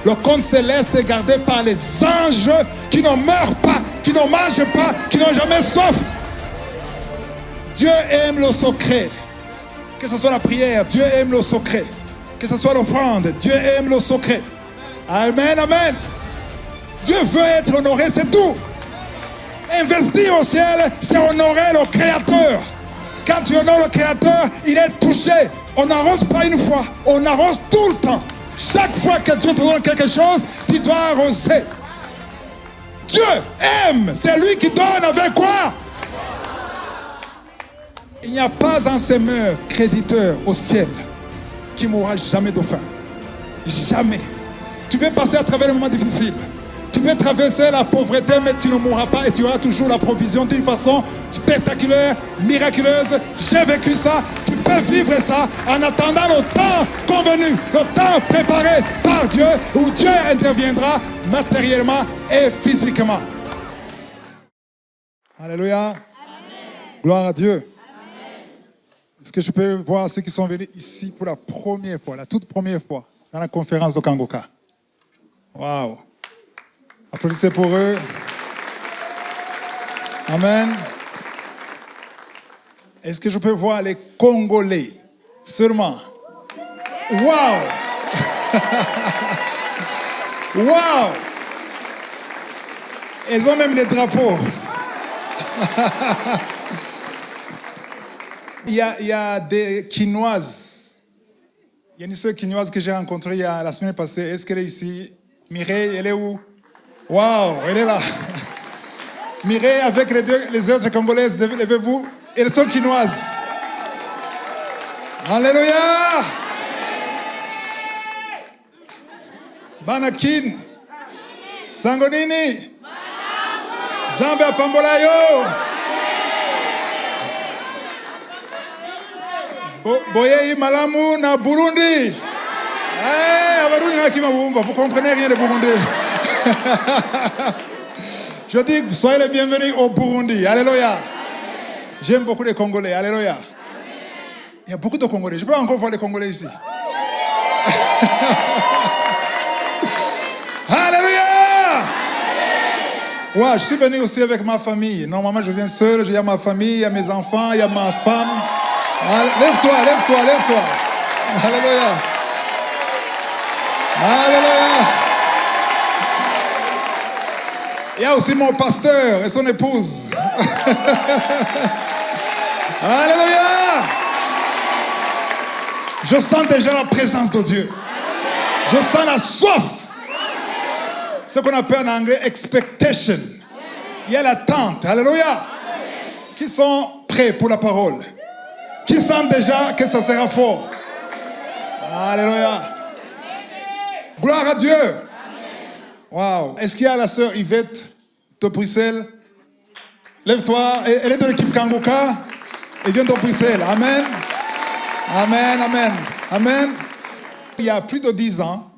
Le compte céleste est gardé par les anges qui ne meurent pas, qui ne mangent pas, qui n'ont jamais soif. Dieu aime le secret. Que ce soit la prière, Dieu aime le secret. Que ce soit l'offrande, Dieu aime le secret. Amen, amen. Dieu veut être honoré, c'est tout. Investir au ciel, c'est honorer le Créateur. Quand tu honores le Créateur, il est touché. On n'arrose pas une fois, on arrose tout le temps. Chaque fois que Dieu te donne quelque chose, tu dois arroser. Dieu aime, c'est lui qui donne avec quoi? Il n'y a pas un semeur créditeur au ciel qui mourra jamais de faim. Jamais. Tu peux passer à travers les moments difficiles. Tu peux traverser la pauvreté, mais tu ne mourras pas et tu auras toujours la provision d'une façon spectaculaire, miraculeuse. J'ai vécu ça. Tu peux vivre ça en attendant le temps convenu, le temps préparé par Dieu, où Dieu interviendra matériellement et physiquement. Alléluia. Amen. Gloire à Dieu. Amen. Est-ce que je peux voir ceux qui sont venus ici pour la première fois, la toute première fois, dans la conférence de Kangoka? Waouh! Applaudissez pour eux. Amen. Est-ce que je peux voir les Congolais seulement? Waouh! Waouh! Ils ont même des drapeaux. Il y a des Quinoises. Il y a une sœur quinoise que j'ai rencontrée la semaine passée. Est-ce qu'elle est ici? Mireille, elle est où? Waouh, elle est là. Mireille avec les autres Congolaises, levez-vous. Elles sont quinoises. Alléluia. Banakin. Sangonini. Zambia Pambolayo. Boyei Malamu na Burundi. Vous comprenez rien de Burundi. Je dis, soyez les bienvenus au Burundi. Alléluia. J'aime beaucoup les Congolais. Alléluia. Il y a beaucoup de Congolais. Je peux encore voir les Congolais ici. Alléluia. Ouais, je suis venu aussi avec ma famille. Normalement, je viens seul. Il y a ma famille, il y a mes enfants, il y a ma femme. Lève-toi. Alléluia. Alléluia. Il y a aussi mon pasteur et son épouse. Alléluia. Je sens déjà la présence de Dieu. Je sens la soif. Ce qu'on appelle en anglais expectation. Il y a l'attente. Alléluia. Qui sont prêts pour la parole? Qui sentent déjà que ça sera fort? Alléluia. Gloire à Dieu. Waouh. Est-ce qu'il y a la sœur Yvette de Bruxelles? Lève-toi. Elle est de l'équipe Kangoka. Elle vient de Bruxelles. Amen. Amen. Il y a plus de 10 ans,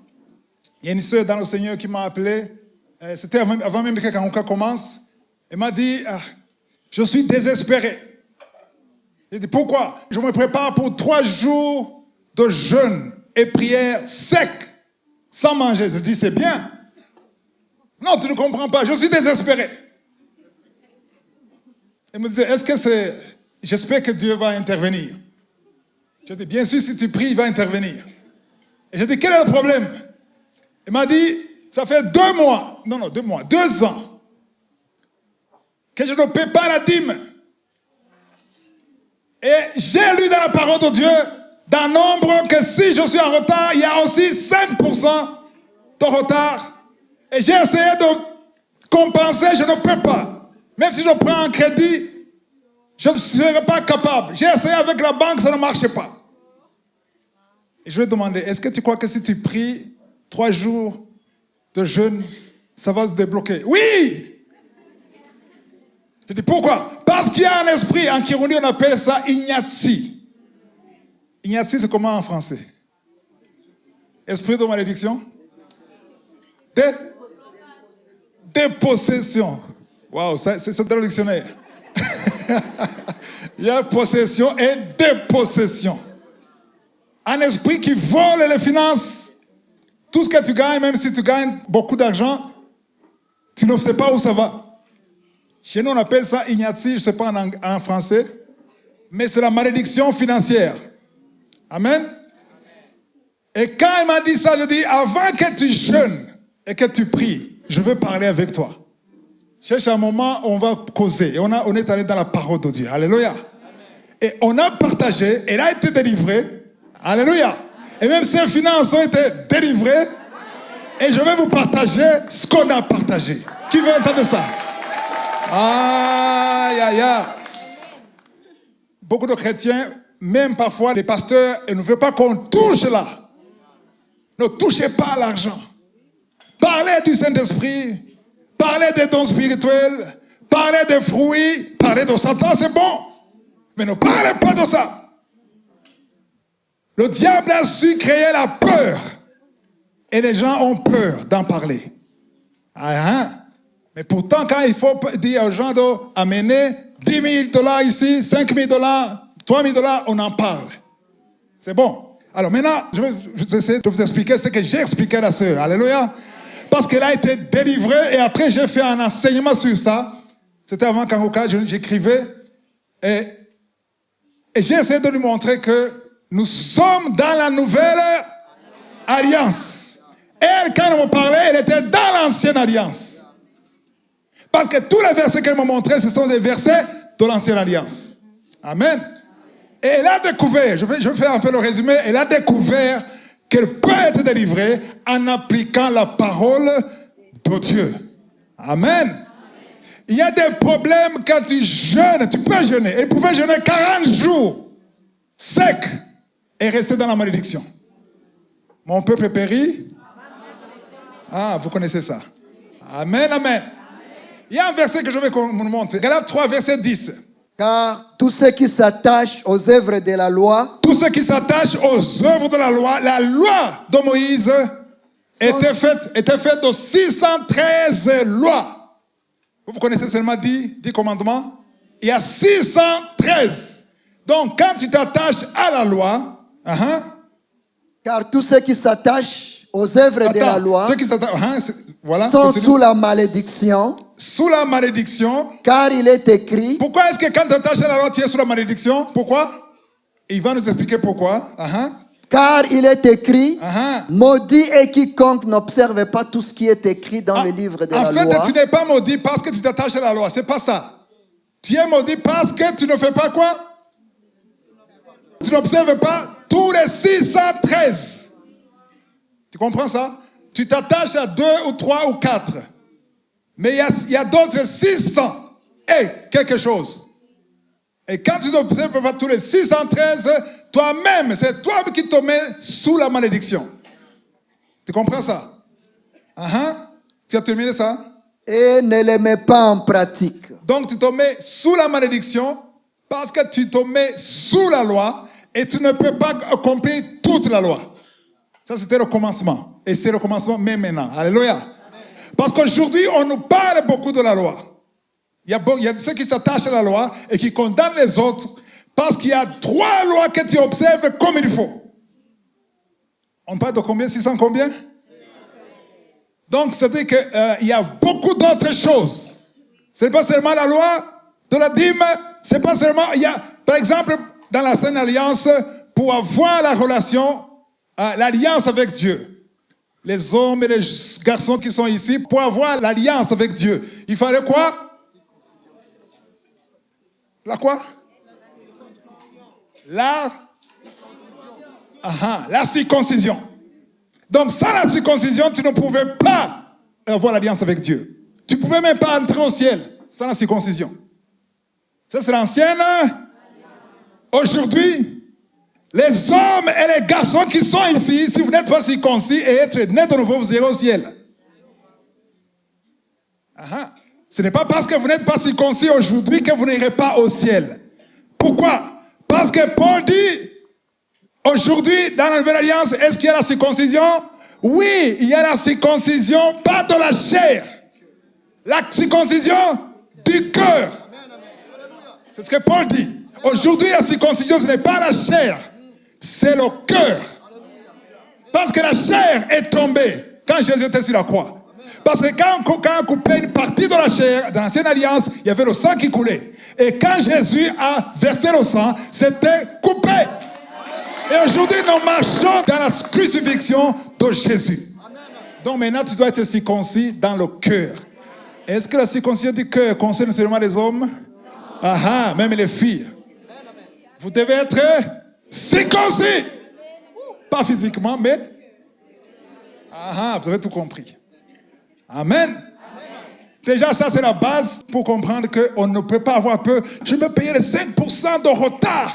il y a une sœur dans le Seigneur qui m'a appelé. C'était avant même que Kangoka commence. Elle m'a dit, je suis désespéré. J'ai dit, pourquoi? Je me prépare pour 3 jours de jeûne et prière sec, sans manger. Je dis, c'est bien. Non, tu ne comprends pas, je suis désespéré. Elle me disait, est-ce que c'est... J'espère que Dieu va intervenir. Je dis, bien sûr, si tu pries, il va intervenir. Et je dis, quel est le problème? Elle m'a dit, ça fait 2 mois, 2 ans, que je ne paie pas la dîme. Et j'ai lu dans la parole de Dieu, dans nombre, que si je suis en retard, il y a aussi 5% de retard. Et j'ai essayé de compenser, je ne peux pas. Même si je prends un crédit, je ne serai pas capable. J'ai essayé avec la banque, ça ne marche pas. Et je lui ai demandé, est-ce que tu crois que si tu pries 3 jours de jeûne, ça va se débloquer? Oui! Je dis, pourquoi? Parce qu'il y a un esprit, en Kirundi, on appelle ça Ignatsi. Ignatsi, c'est comment en français? Esprit de malédiction? Dépossession. Waouh, c'est dans le dictionnaire. Il y a possession et dépossession. Un esprit qui vole les finances Tout ce que tu gagnes, même si tu gagnes beaucoup d'argent, tu ne sais pas où ça va. Chez nous, on appelle ça ignati, je ne sais pas en français, mais c'est la malédiction financière. Amen. Et quand il m'a dit ça, je dis, avant que tu jeûnes et que tu pries, je veux parler avec toi. Cherche un moment, on va causer. Et on est allé dans la parole de Dieu. Alléluia. Amen. Et on a partagé, elle a été délivrée. Alléluia. Et même ses finances ont été délivrées. Et je vais vous partager ce qu'on a partagé. Qui veut entendre ça? Aïe, aïe, aïe. Beaucoup de chrétiens, même parfois les pasteurs, ils ne veulent pas qu'on touche là. Ne touchez pas à l'argent. Parlez du Saint-Esprit, parlez des dons spirituels, parlez des fruits, parlez de Satan, c'est bon. Mais ne parlez pas de ça. Le diable a su créer la peur. Et les gens ont peur d'en parler. Mais pourtant, quand il faut dire aux gens d'amener 10 000 $ ici, 5 000 $, 3 000 $, on en parle. C'est bon. Alors maintenant, je vais essayer de vous expliquer ce que j'ai expliqué à la sœur. Alléluia. Parce qu'elle a été délivrée et après j'ai fait un enseignement sur ça. C'était avant qu'Angoka, j'écrivais. Et j'ai essayé de lui montrer que nous sommes dans la nouvelle alliance. Elle, quand elle me parlait, elle était dans l'ancienne alliance. Parce que tous les versets qu'elle m'a montrés, ce sont des versets de l'ancienne alliance. Amen. Et elle a découvert, je vais faire un peu le résumé, elle a découvert qu'elle peut être délivrée en appliquant la parole de Dieu. Amen. Il y a des problèmes quand tu jeûnes, tu peux jeûner. Elle pouvait jeûner 40 jours sec et rester dans la malédiction. Mon peuple périt. Ah, vous connaissez ça. Amen, amen. Il y a un verset que je vais vous montrer. Galates 3, verset 10. Car tous ceux qui s'attachent aux œuvres de la loi, tous ceux qui s'attachent aux œuvres de la loi de Moïse était faite de 613 lois. Vous connaissez seulement 10 commandements? Il y a 613. Donc, quand tu t'attaches à la loi, car tous ceux qui s'attachent aux œuvres de la loi ceux qui voilà, sont continue. sous la malédiction. Sous la malédiction. Car il est écrit. Pourquoi est-ce que quand tu t'attaches à la loi, tu es sous la malédiction? Pourquoi? Il va nous expliquer pourquoi. Car il est écrit, maudit est quiconque n'observe pas tout ce qui est écrit dans le livre de la loi. En fait, tu n'es pas maudit parce que tu t'attaches à la loi. C'est pas ça. Tu es maudit parce que tu ne fais pas quoi? Tu n'observes pas tous les 613. Tu comprends ça? Tu t'attaches à 2 ou 3 ou 4. Mais il y a d'autres 600 et quelque chose. Et quand tu n'observes pas tous les 613, toi-même, c'est toi qui te mets sous la malédiction. Tu comprends ça? Tu as terminé ça? Et ne les mets pas en pratique. Donc tu te mets sous la malédiction parce que tu te mets sous la loi et tu ne peux pas accomplir toute la loi. Ça, c'était le commencement. Et c'est le commencement même maintenant. Alléluia. Parce qu'aujourd'hui, on nous parle beaucoup de la loi. Il y a ceux qui s'attachent à la loi et qui condamnent les autres parce qu'il y a 3 lois que tu observes comme il faut. On parle de combien? 600 combien? Donc, c'est-à-dire qu'il y a beaucoup d'autres choses. Ce n'est pas seulement la loi de la dîme, c'est pas seulement... par exemple, dans la Sainte Alliance, pour avoir la relation, l'alliance avec Dieu, les hommes et les garçons qui sont ici, pour avoir l'alliance avec Dieu, il fallait quoi? La quoi? La circoncision. Donc, sans la circoncision, tu ne pouvais pas avoir l'alliance avec Dieu. Tu ne pouvais même pas entrer au ciel sans la circoncision. Ça, c'est l'ancienne. Aujourd'hui, les hommes et les garçons qui sont ici, si vous n'êtes pas circoncis et être nés de nouveau, vous irez au ciel. Ce n'est pas parce que vous n'êtes pas circoncis aujourd'hui que vous n'irez pas au ciel. Pourquoi? Parce que Paul dit, aujourd'hui, dans la Nouvelle Alliance, est-ce qu'il y a la circoncision? Oui, il y a la circoncision, pas de la chair. La circoncision du cœur. C'est ce que Paul dit. Aujourd'hui, la circoncision, ce n'est pas la chair, c'est le cœur. Pas Parce que la chair est tombée quand Jésus était sur la croix. Parce que quand on coupait une partie de la chair, dans l'ancienne alliance, il y avait le sang qui coulait. Et quand Jésus a versé le sang, c'était coupé. Et aujourd'hui, nous marchons dans la crucifixion de Jésus. Donc maintenant, tu dois être circoncis dans le cœur. Est-ce que la circoncision du cœur concerne seulement les hommes? Ah, même les filles. Vous devez être circoncis. Pas physiquement, mais... vous avez tout compris. Amen. Déjà, ça, c'est la base pour comprendre qu'on ne peut pas avoir peur. Je me payer les 5% de retard.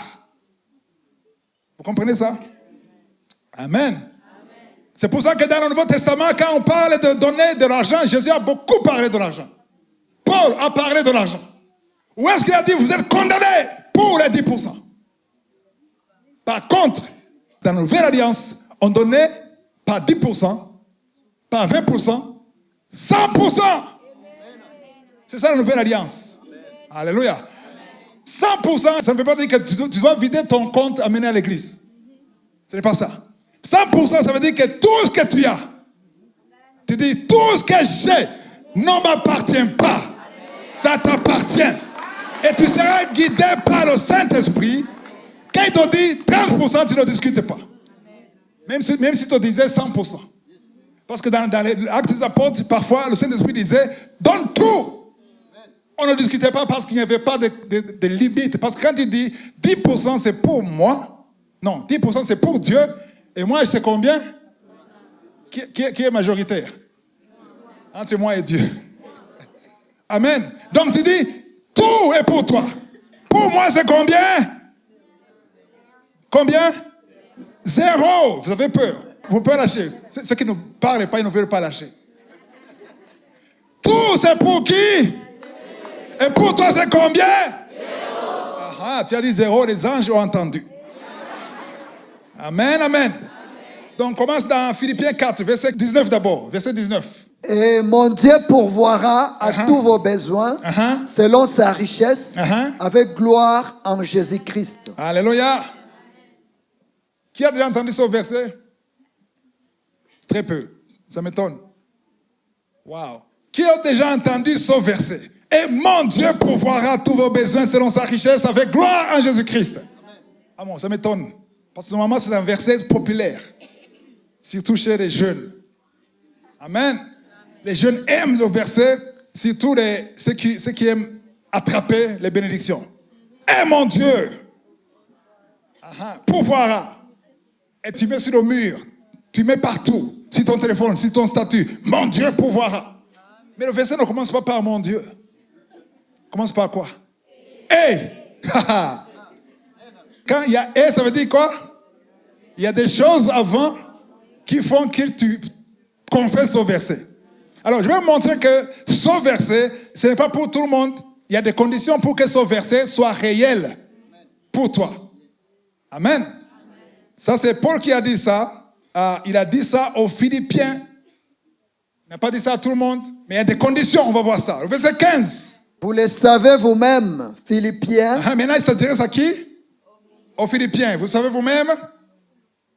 Vous comprenez ça? Amen. C'est pour ça que dans le Nouveau Testament, quand on parle de donner de l'argent, Jésus a beaucoup parlé de l'argent. Paul a parlé de l'argent. Où est-ce qu'il a dit, vous êtes condamnés pour les 10%? Par contre, dans la Nouvelle Alliance, on donnait pas 10%, pas 20%, 100%. C'est ça la Nouvelle Alliance. Alléluia. 100%, ça ne veut pas dire que tu dois vider ton compte amené à l'église. Ce n'est pas ça. 100%, ça veut dire que tout ce que tu as, tu dis, tout ce que j'ai ne m'appartient pas. Ça t'appartient. Et tu seras guidé par le Saint-Esprit. Quand il te dit 30%, tu ne discutes pas. Même si tu te disais 100%. Parce que dans les actes des apôtres, parfois, le Saint-Esprit disait, donne tout. On ne discutait pas parce qu'il n'y avait pas de limite. Parce que quand il dit 10% c'est pour moi, non, 10% c'est pour Dieu, et moi je sais combien? Qui est majoritaire? Entre moi et Dieu. Amen. Donc tu dis, tout est pour toi. Pour moi c'est combien? Combien? 0. Vous avez peur. Vous pouvez lâcher. Ceux qui ne parlent pas, ils ne veulent pas lâcher. Tout c'est pour qui? Et pour toi, c'est combien? 0. Tu as dit 0, les anges ont entendu. Amen, amen. Donc, on commence dans Philippiens 4, verset 19 d'abord. Verset 19. Et mon Dieu pourvoira à tous vos besoins, selon sa richesse, avec gloire en Jésus-Christ. Alléluia. Qui a déjà entendu ce verset? Très peu. Ça m'étonne. Wow. Qui a déjà entendu ce verset? Et mon Dieu pourvoira tous vos besoins selon sa richesse avec gloire en Jésus-Christ. Ah bon, ça m'étonne. Parce que normalement, c'est un verset populaire. Surtout chez les jeunes. Amen. Les jeunes aiment le verset, surtout ceux qui aiment attraper les bénédictions. Et mon Dieu pourvoira. Et tu mets sur le mur, tu mets partout, sur ton téléphone, sur ton statut. Mon Dieu pourvoira. Mais le verset ne commence pas par mon Dieu. Commence par quoi? Quand il y a et, ça veut dire quoi? Il y a des choses avant qui font que tu confesses ce verset. Alors, je vais vous montrer que ce verset, ce n'est pas pour tout le monde. Il y a des conditions pour que ce verset soit réel pour toi. Amen. Ça, c'est Paul qui a dit ça. Il a dit ça aux Philippiens. Il n'a pas dit ça à tout le monde, mais il y a des conditions, on va voir ça. Le verset 15. Vous le savez vous-même, Philippiens. Maintenant, il s'adresse à qui? Aux Philippiens. Vous savez vous-même?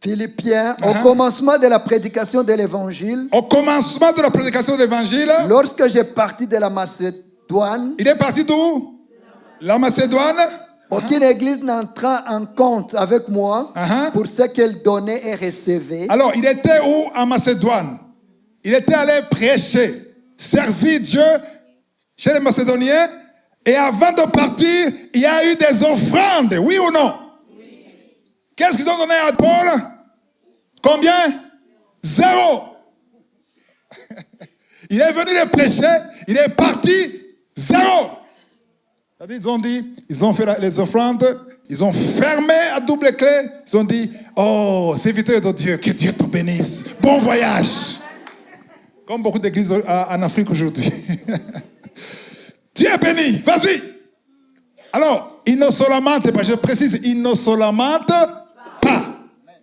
Philippiens, au commencement de la prédication de l'évangile. Au commencement de la prédication de l'évangile. Lorsque j'ai parti de la Macédoine. Il est parti d'où? La Macédoine. Aucune église n'entra en compte avec moi pour ce qu'elle donnait et recevait. Alors, il était où en Macédoine? Il était allé prêcher, servir Dieu chez les Macédoniens. Et avant de partir, il y a eu des offrandes, oui ou non? Oui. Qu'est-ce qu'ils ont donné à Paul? Combien? 0. Il est venu les prêcher, il est parti 0. Ils ont fait les offrandes, ils ont fermé à double clé, ils ont dit, oh, serviteur de Dieu, que Dieu te bénisse. Bon voyage. Comme beaucoup d'églises en Afrique aujourd'hui. Tu es béni, vas-y. Alors, il ne se lamente pas, je précise, il ne se lamente pas.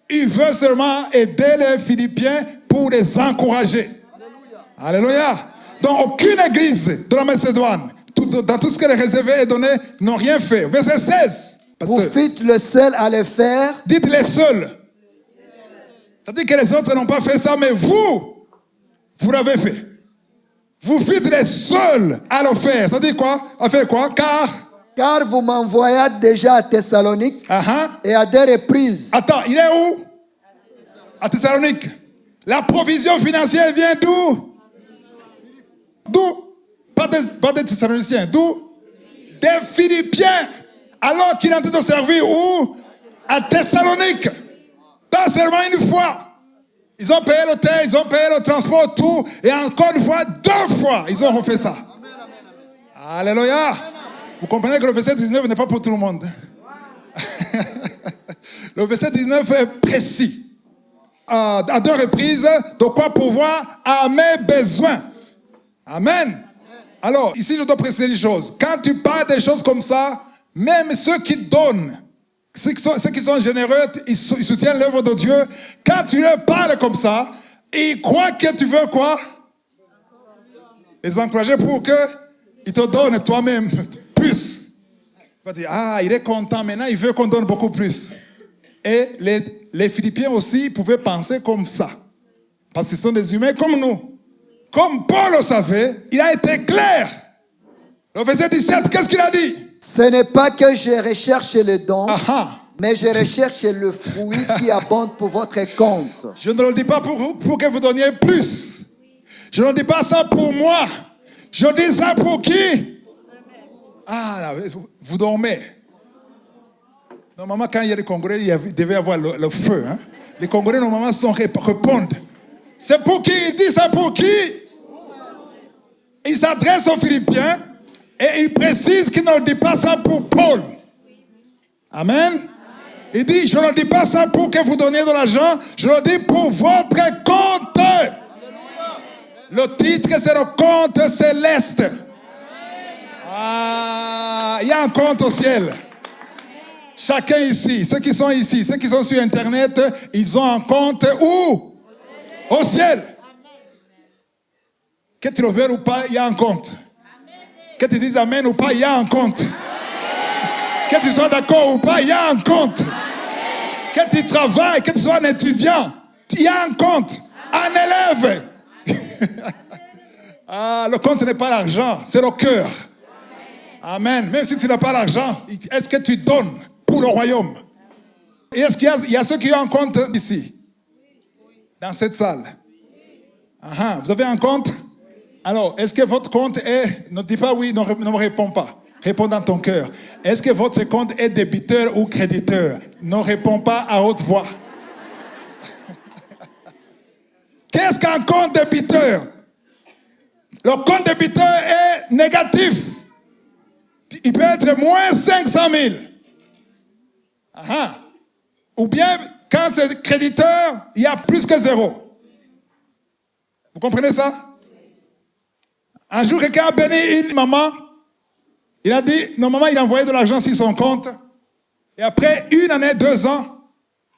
Il veut seulement aider les Philippiens pour les encourager. Alléluia. Donc, aucune église de la Macédoine, dans tout ce qu'elle est réservé et donné, n'ont rien fait. Verset 16. Vous fûtes le seul à le faire. Dites les seuls. C'est-à-dire que les autres n'ont pas fait ça, mais vous l'avez fait. Vous faites les seuls à le faire. Ça dit quoi? À faire quoi? Car vous m'envoyez déjà à Thessalonique et à des reprises. Attends, il est où? À Thessalonique. La provision financière vient d'où? D'où? Pas des Thessaloniciens. D'où? Des Philippiens. Alors qu'il est en train de servir où? À Thessalonique. Pas seulement une fois. Ils ont payé l'hôtel, ils ont payé le transport, tout. Et encore une fois, 2 fois, ils ont refait ça. Alléluia. Vous comprenez que le verset 19 n'est pas pour tout le monde. Le verset 19 est précis. À 2 reprises, de quoi pouvoir à mes besoins. Amen. Alors, ici, je dois préciser une chose. Quand tu parles des choses comme ça, même ceux qui donnent, ceux qui sont généreux, ils soutiennent l'œuvre de Dieu. Quand tu leur parles comme ça, ils croient que tu veux quoi? Les encourager pour qu'ils te donnent toi-même plus. Tu vas dire, il est content maintenant, il veut qu'on donne beaucoup plus. Et les Philippiens aussi pouvaient penser comme ça. Parce qu'ils sont des humains comme nous. Comme Paul le savait, il a été clair. Le verset 17, qu'est-ce qu'il a dit? Ce n'est pas que je recherche le don, mais je recherche le fruit qui abonde pour votre compte. Je ne le dis pas pour que vous donniez plus. Je ne dis pas ça pour moi. Je dis ça pour qui? Vous dormez. Normalement, quand il y a des Congolais, il devait y avoir le feu. Hein? Les Congolais, normalement, répondent. C'est pour qui? Il dit ça pour qui? Il s'adresse aux Philippiens et il précise qu'il ne dit pas ça pour Paul. Amen. Il dit, je ne dis pas ça pour que vous donniez de l'argent, je le dis pour votre compte. Le titre, c'est le compte céleste. Il y a un compte au ciel. Chacun ici, ceux qui sont ici, ceux qui sont sur Internet, ils ont un compte où? Au ciel. Que tu le veuilles ou pas, il y a un compte. Que tu dises amen ou pas, il y a un compte. Que tu sois d'accord ou pas, il y a un compte. Que tu travailles, que tu sois un étudiant, il y a un compte. Un élève. Le compte, ce n'est pas l'argent, c'est le cœur. Amen. Même si tu n'as pas l'argent, est-ce que tu donnes pour le royaume? Et est-ce qu'il y a ceux qui ont un compte ici? Dans cette salle. Vous avez un compte? Alors, est-ce que votre compte est... Ne dis pas oui, ne me réponds pas. Réponds dans ton cœur. Est-ce que votre compte est débiteur ou créditeur? Ne réponds pas à haute voix. Qu'est-ce qu'un compte débiteur? Le compte débiteur est négatif. Il peut être moins 500 000. Ou bien, quand c'est créditeur, il y a plus que 0. Vous comprenez ça? Un jour, quelqu'un a béni une maman. Il a dit, normalement, il a envoyé de l'argent sur son compte. Et après 1 année, 2 ans,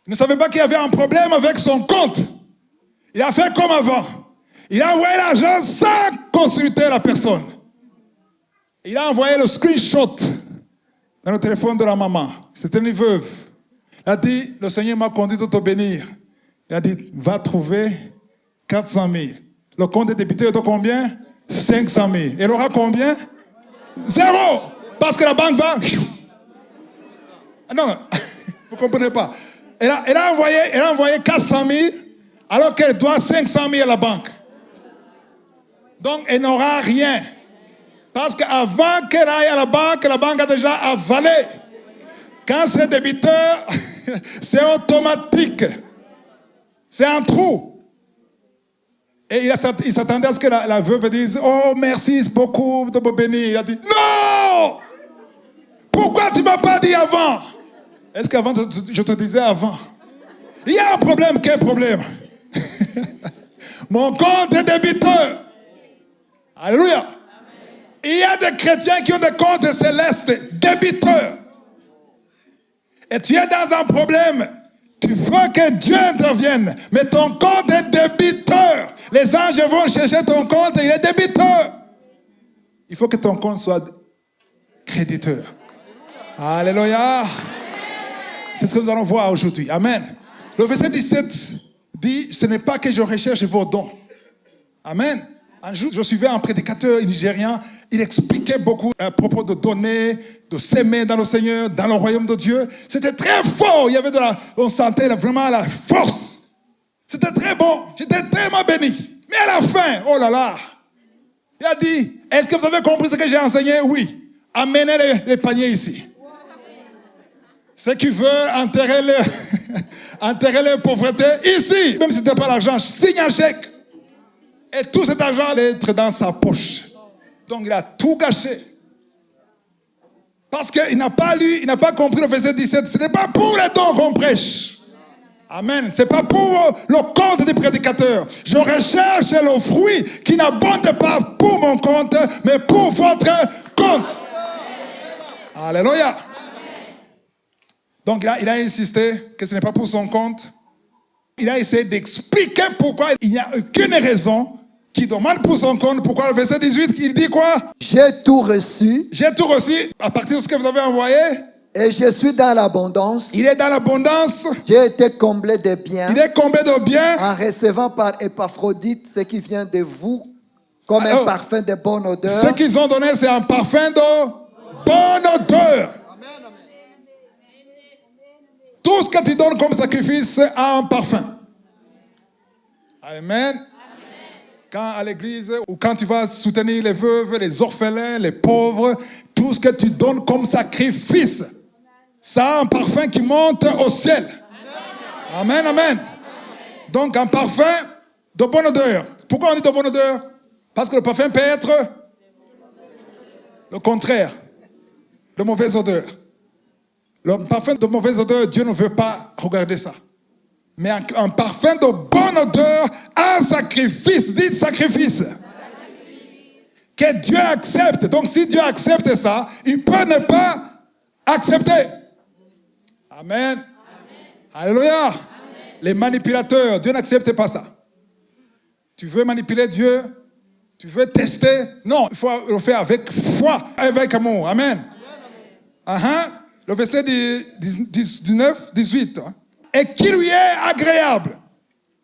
il ne savait pas qu'il y avait un problème avec son compte. Il a fait comme avant. Il a envoyé l'argent sans consulter la personne. Il a envoyé le screenshot dans le téléphone de la maman. C'était une veuve. Il a dit, le Seigneur m'a conduit de te bénir. Il a dit, va trouver 400 000. Le compte est débité de combien? 500 000. Elle aura combien? 0. Parce que la banque va... Non, vous ne comprenez pas. Elle a envoyé 400 000 alors qu'elle doit 500 000 à la banque. Donc, elle n'aura rien. Parce qu'avant qu'elle aille à la banque a déjà avalé. Quand c'est débiteur, c'est automatique. C'est un trou. Et il s'attendait à ce que la veuve dise, oh merci beaucoup de me bénir. Il a dit, non! Pourquoi tu ne m'as pas dit avant? Est-ce qu'avant, je te disais avant? Il y a un problème, quel problème? Mon compte est débiteur. Alléluia. Il y a des chrétiens qui ont des comptes célestes, débiteurs. Et tu es dans un problème. Tu veux que Dieu intervienne, mais ton compte est débiteur. Les anges vont chercher ton compte et il est débiteur. Il faut que ton compte soit créditeur. Alléluia. C'est ce que nous allons voir aujourd'hui. Amen. Le verset 17 dit, ce n'est pas que je recherche vos dons. Amen. Un jour, je suivais un prédicateur nigérien. Il expliquait beaucoup à propos de donner, de s'aimer dans le Seigneur, dans le royaume de Dieu. C'était très fort. Il y avait on sentait vraiment la force. C'était très bon. J'étais tellement béni. Mais à la fin, oh là là, il a dit, est-ce que vous avez compris ce que j'ai enseigné? Oui. Amenez les paniers ici. Ceux qui veulent enterrer leur pauvreté ici. Même si ce n'était pas l'argent, signe un chèque. Et tout cet argent allait être dans sa poche. Donc il a tout gâché. Parce qu'il n'a pas lu, il n'a pas compris le verset 17. Ce n'est pas pour les dons qu'on prêche. Amen. Ce n'est pas pour le compte des prédicateurs. Je recherche le fruit qui n'abonde pas pour mon compte, mais pour votre compte. Alléluia. Donc là, il a insisté que ce n'est pas pour son compte. Il a essayé d'expliquer pourquoi il n'y a aucune raison qui demande pour son compte. Pourquoi le verset 18, il dit quoi? J'ai tout reçu. J'ai tout reçu à partir de ce que vous avez envoyé. Et je suis dans l'abondance. Il est dans l'abondance. J'ai été comblé de biens. Il est comblé de biens. En recevant par Épaphrodite ce qui vient de vous comme un parfum de bonne odeur. Ce qu'ils ont donné, c'est un parfum de bonne odeur. Tout ce que tu donnes comme sacrifice a un parfum. Amen. Quand à l'église ou quand tu vas soutenir les veuves, les orphelins, les pauvres, tout ce que tu donnes comme sacrifice, ça a un parfum qui monte au ciel. Amen, amen. Donc un parfum de bonne odeur. Pourquoi on dit de bonne odeur? Parce que le parfum peut être le contraire, de mauvaise odeur. Le parfum de mauvaise odeur, Dieu ne veut pas regarder ça. Mais un parfum de bonne odeur, un sacrifice, dites sacrifice. Que Dieu accepte. Donc si Dieu accepte ça, il peut ne pas accepter. Amen. Alléluia. Amen. Les manipulateurs, Dieu n'accepte pas ça. Tu veux manipuler Dieu? Tu veux tester? Non, il faut le faire avec foi, avec amour. Amen. Le verset 19, 18. Et qui lui est agréable.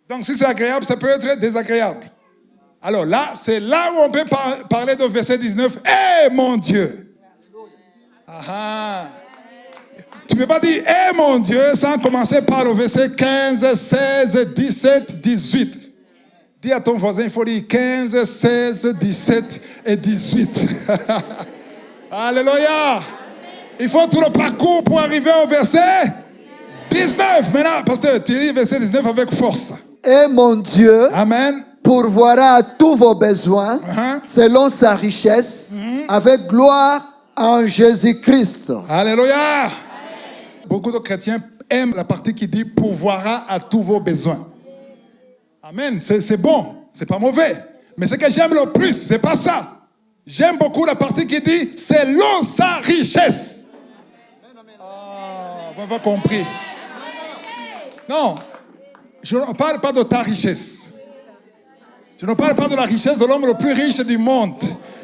Donc si c'est agréable, ça peut être désagréable. Alors là, c'est là où on peut parler de verset 19. Eh mon Dieu. Tu ne peux pas dire eh mon Dieu sans commencer par le verset 15, 16, 17, 18. Dis à ton voisin, il faut dire 15, 16, 17 et 18. Alléluia. Il faut tout le parcours pour arriver au verset 19. Maintenant, pasteur, tu lis verset 19 avec force. Et mon Dieu Amen. pourvoira à tous vos besoins selon sa richesse avec gloire en Jésus-Christ. Alléluia. Amen. Beaucoup de chrétiens aiment la partie qui dit pourvoira à tous vos besoins. Amen. C'est bon. C'est pas mauvais. Mais ce que j'aime le plus, c'est pas ça. J'aime beaucoup la partie qui dit selon sa richesse. Vous n'avez pas compris. Non, je ne parle pas de ta richesse. Je ne parle pas de la richesse de l'homme le plus riche du monde.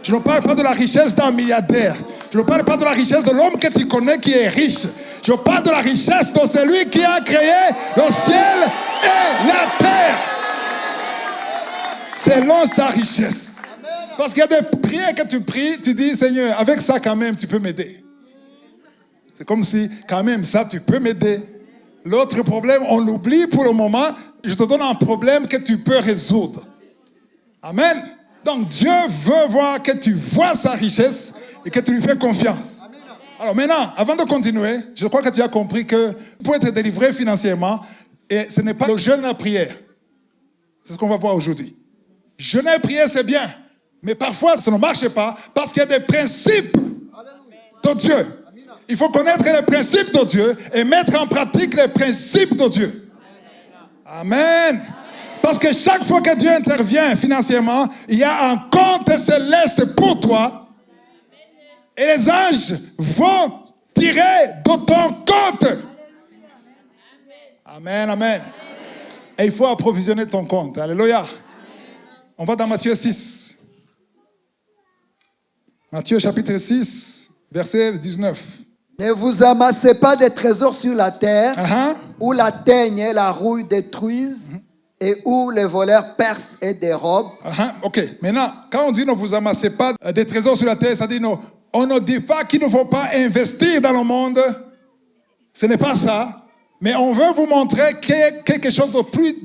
Je ne parle pas de la richesse d'un milliardaire. Je ne parle pas de la richesse de l'homme que tu connais qui est riche. Je parle de la richesse de celui qui a créé le ciel et la terre. Selon sa richesse. Parce qu'il y a des prières que tu pries, tu dis, Seigneur, avec ça quand même, tu peux m'aider. C'est comme si, quand même, ça, tu peux m'aider. L'autre problème, on l'oublie pour le moment. Je te donne un problème que tu peux résoudre. Amen. Donc, Dieu veut voir que tu vois sa richesse et que tu lui fais confiance. Alors maintenant, avant de continuer, je crois que tu as compris que pour être délivré financièrement, et ce n'est pas le jeûne et la prière. C'est ce qu'on va voir aujourd'hui. Jeûner et prier, c'est bien. Mais parfois, ça ne marche pas parce qu'il y a des principes de Dieu. Il faut connaître les principes de Dieu et mettre en pratique les principes de Dieu. Amen. Parce que chaque fois que Dieu intervient financièrement, il y a un compte céleste pour toi. Et les anges vont tirer de ton compte. Amen, amen. Et il faut approvisionner ton compte. Alléluia. On va dans Matthieu 6. Matthieu chapitre 6, verset 19. Ne vous amassez pas des trésors sur la terre, où la teigne et la rouille détruisent, et où les voleurs percent et dérobent. Ok, maintenant, quand on dit ne vous amassez pas des trésors sur la terre, ça dit non, on ne dit pas qu'il ne faut pas investir dans le monde. Ce n'est pas ça. Mais on veut vous montrer qu'il y a quelque chose de plus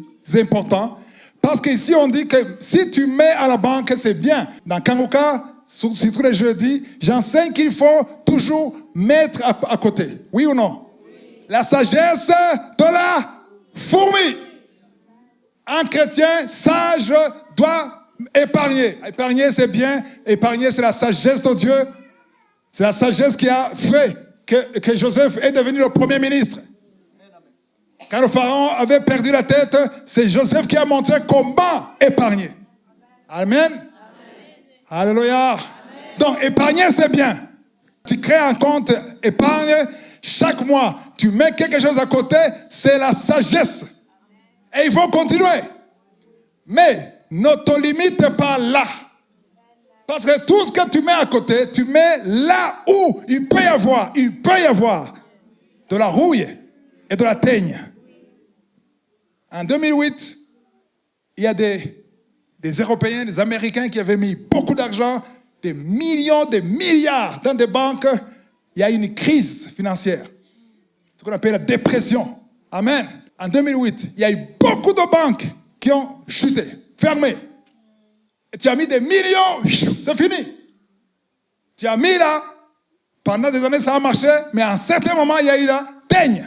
important. Parce qu'ici, on dit que si tu mets à la banque, c'est bien. Dans Kanguka, c'est tous les jeudis, j'enseigne qu'il faut toujours mettre à côté. Oui ou non? Oui. La sagesse de la fourmi. Un chrétien sage doit épargner. Épargner, c'est bien. Épargner, c'est la sagesse de Dieu. C'est la sagesse qui a fait que Joseph est devenu le premier ministre. Quand le pharaon avait perdu la tête, c'est Joseph qui a montré comment épargner. Amen. Amen. Alléluia. Amen. Donc, épargner, c'est bien. Tu crées un compte épargne. Chaque mois, tu mets quelque chose à côté. C'est la sagesse. Et il faut continuer. Mais ne te limite pas là. Parce que tout ce que tu mets à côté, tu mets là où il peut y avoir de la rouille et de la teigne. En 2008, il y a des Européens, des Américains qui avaient mis beaucoup d'argent, des millions, des milliards dans des banques. Il y a une crise financière. Ce qu'on appelle la dépression. Amen. En 2008, il y a eu beaucoup de banques qui ont chuté, fermé. Et tu as mis des millions, c'est fini. Tu as mis là, pendant des années ça a marché, mais à un certain moment, il y a eu la teigne.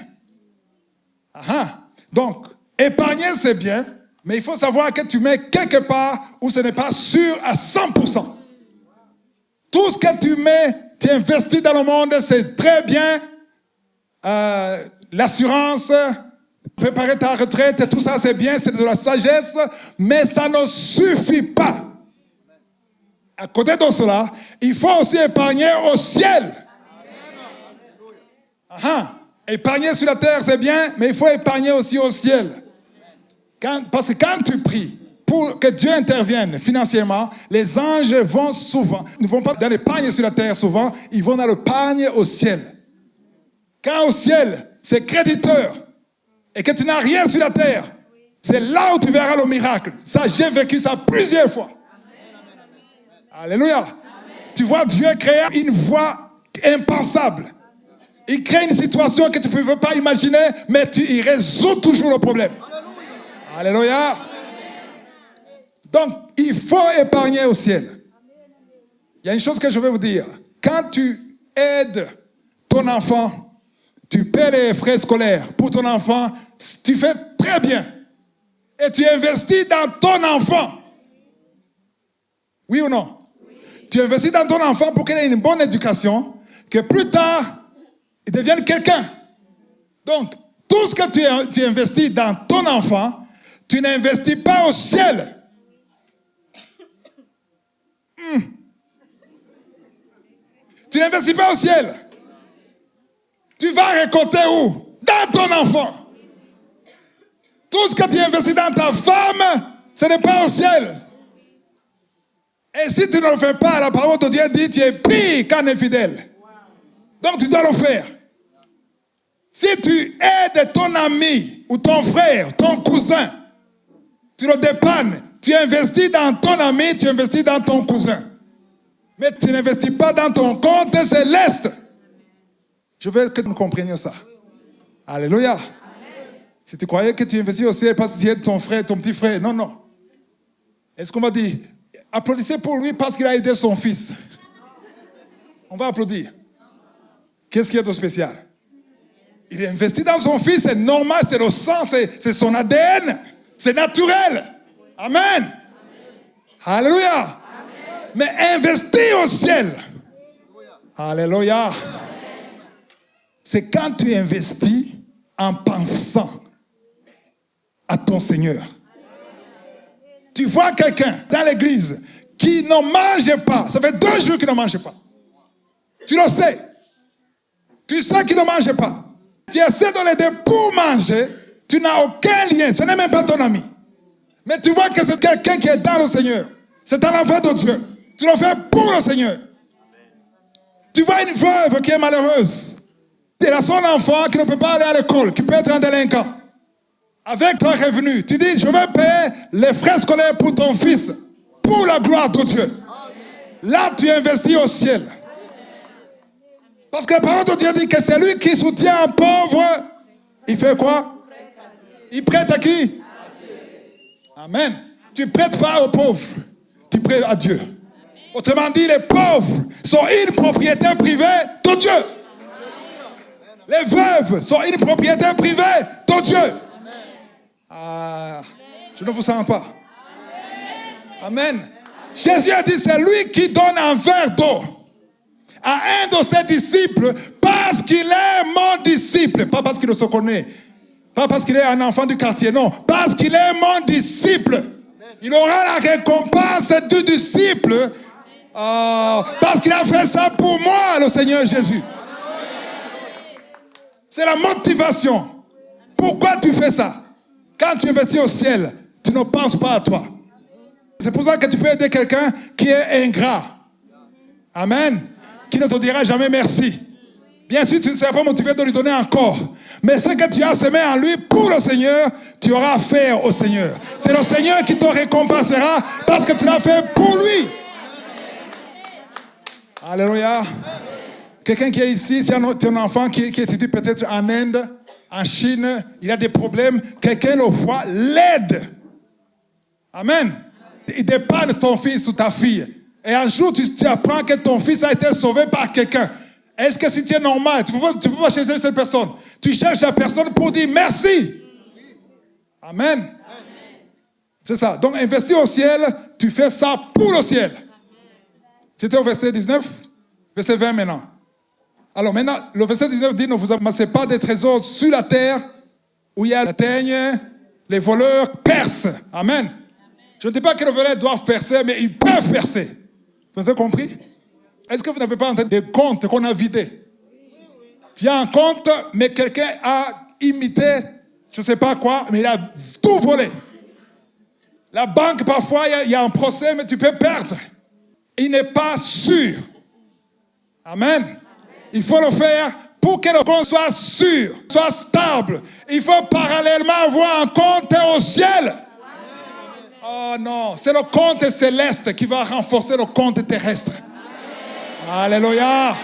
Donc, épargner, c'est bien, mais il faut savoir que tu mets quelque part où ce n'est pas sûr à 100%. Tout ce que tu mets, tu investis dans le monde, c'est très bien. L'assurance, préparer ta retraite, tout ça, c'est bien, c'est de la sagesse, mais ça ne suffit pas. À côté de cela, il faut aussi épargner au ciel. Épargner sur la terre, c'est bien, mais il faut épargner aussi au ciel. Parce que quand tu pries pour que Dieu intervienne financièrement, les anges vont souvent, ne vont pas dans l'épargne sur la terre souvent, ils vont dans l'épargne au ciel. Quand au ciel, c'est créditeur, et que tu n'as rien sur la terre, c'est là où tu verras le miracle. Ça, j'ai vécu ça plusieurs fois. Alléluia. Amen. Tu vois, Dieu crée une voie impensable. Il crée une situation que tu ne pouvais pas imaginer, mais il résout toujours le problème. Alléluia. Donc, il faut épargner au ciel. Il y a une chose que je vais vous dire. Quand tu aides ton enfant, tu paies les frais scolaires pour ton enfant, tu fais très bien. Et tu investis dans ton enfant. Oui ou non? Tu investis dans ton enfant pour qu'il ait une bonne éducation, que plus tard, il devienne quelqu'un. Donc, tout ce que tu investis dans ton enfant, tu n'investis pas au ciel. Tu n'investis pas au ciel. Tu vas récolter où? Dans ton enfant. Tout ce que tu investis dans ta femme, ce n'est pas au ciel. Et si tu ne le fais pas, la parole de Dieu dit tu es pire qu'un infidèle. Donc tu dois le faire. Si tu aides ton ami ou ton frère, ton cousin, tu le dépannes, tu investis dans ton ami, tu investis dans ton cousin. Mais tu n'investis pas dans ton compte céleste. Je veux que nous comprenions ça. Alléluia. Amen. Si tu croyais que tu investis au ciel parce que tu aides ton frère, ton petit frère, non, non. Est-ce qu'on va dire, applaudissez pour lui parce qu'il a aidé son fils? On va applaudir. Qu'est-ce qu'il y a de spécial? Il est investi dans son fils, c'est normal, c'est le sang, c'est son ADN, c'est naturel. Amen. Amen. Alléluia. Amen. Mais investir au ciel. Alléluia. Amen. C'est quand tu investis en pensant à ton Seigneur. Tu vois quelqu'un dans l'église qui ne mange pas. Ça fait 2 jours qu'il ne mange pas. Tu le sais. Tu sais qu'il ne mange pas. Tu essaies de l'aider pour manger. Tu n'as aucun lien. Ce n'est même pas ton ami. Mais tu vois que c'est quelqu'un qui est dans le Seigneur. C'est un enfant de Dieu. Tu le fais pour le Seigneur. Tu vois une veuve qui est malheureuse. Elle a son enfant qui ne peut pas aller à l'école, qui peut être un délinquant. avec ton revenu, tu dis, je vais payer les frais scolaires pour ton fils, pour la gloire de Dieu. Là, tu investis au ciel. Parce que la parole de Dieu dit que c'est lui qui soutient un pauvre. Il fait quoi? Il prête à qui? Amen. Tu ne prêtes pas aux pauvres, tu prêtes à Dieu. Autrement dit, les pauvres sont une propriété privée de Dieu. Les veuves sont une propriété privée de Dieu. Je ne vous sens pas. Amen. Jésus a dit, c'est lui qui donne un verre d'eau à un de ses disciples parce qu'il est mon disciple. Pas parce qu'il se connaît. Pas parce qu'il est un enfant du quartier. Non. Parce qu'il est mon disciple. Il aura la récompense du disciple. Parce qu'il a fait ça pour moi, le Seigneur Jésus. C'est la motivation. Pourquoi tu fais ça? Quand tu investis au ciel, tu ne penses pas à toi. C'est pour ça que tu peux aider quelqu'un qui est ingrat. Amen. Qui ne te dira jamais merci. Bien sûr, tu ne seras pas motivé de lui donner encore. Mais ce que tu as semé en lui pour le Seigneur, tu auras affaire au Seigneur. C'est le Seigneur qui te récompensera parce que tu l'as fait pour lui. Alléluia. Quelqu'un qui est ici, c'est un enfant qui étudie peut-être en Inde, en Chine, il a des problèmes. Quelqu'un le voit, l'aide. Amen. Il dépanne ton fils ou ta fille. Et un jour, tu apprends que ton fils a été sauvé par quelqu'un. Est-ce que si tu es normal, tu ne peux pas chercher cette personne. Tu cherches la personne pour dire merci. Amen. C'est ça. Donc, investir au ciel, tu fais ça pour le ciel. C'était au verset 19, verset 20 maintenant. Alors maintenant, le verset 19 dit, ne vous amassez pas des trésors sur la terre, où il y a la teigne, les voleurs percent. Amen. Je ne dis pas que les voleurs doivent percer, mais ils peuvent percer. Vous avez compris? Est-ce que vous n'avez pas entendu des comptes qu'on a vidés? Tu as un compte, mais quelqu'un a imité, je ne sais pas quoi, mais il a tout volé. La banque, parfois, il y a un procès, mais tu peux perdre. Il n'est pas sûr. Amen. Il faut le faire pour que le compte soit sûr, soit stable. Il faut parallèlement avoir un compte au ciel. Oh non, c'est le compte céleste qui va renforcer le compte terrestre. Alléluia.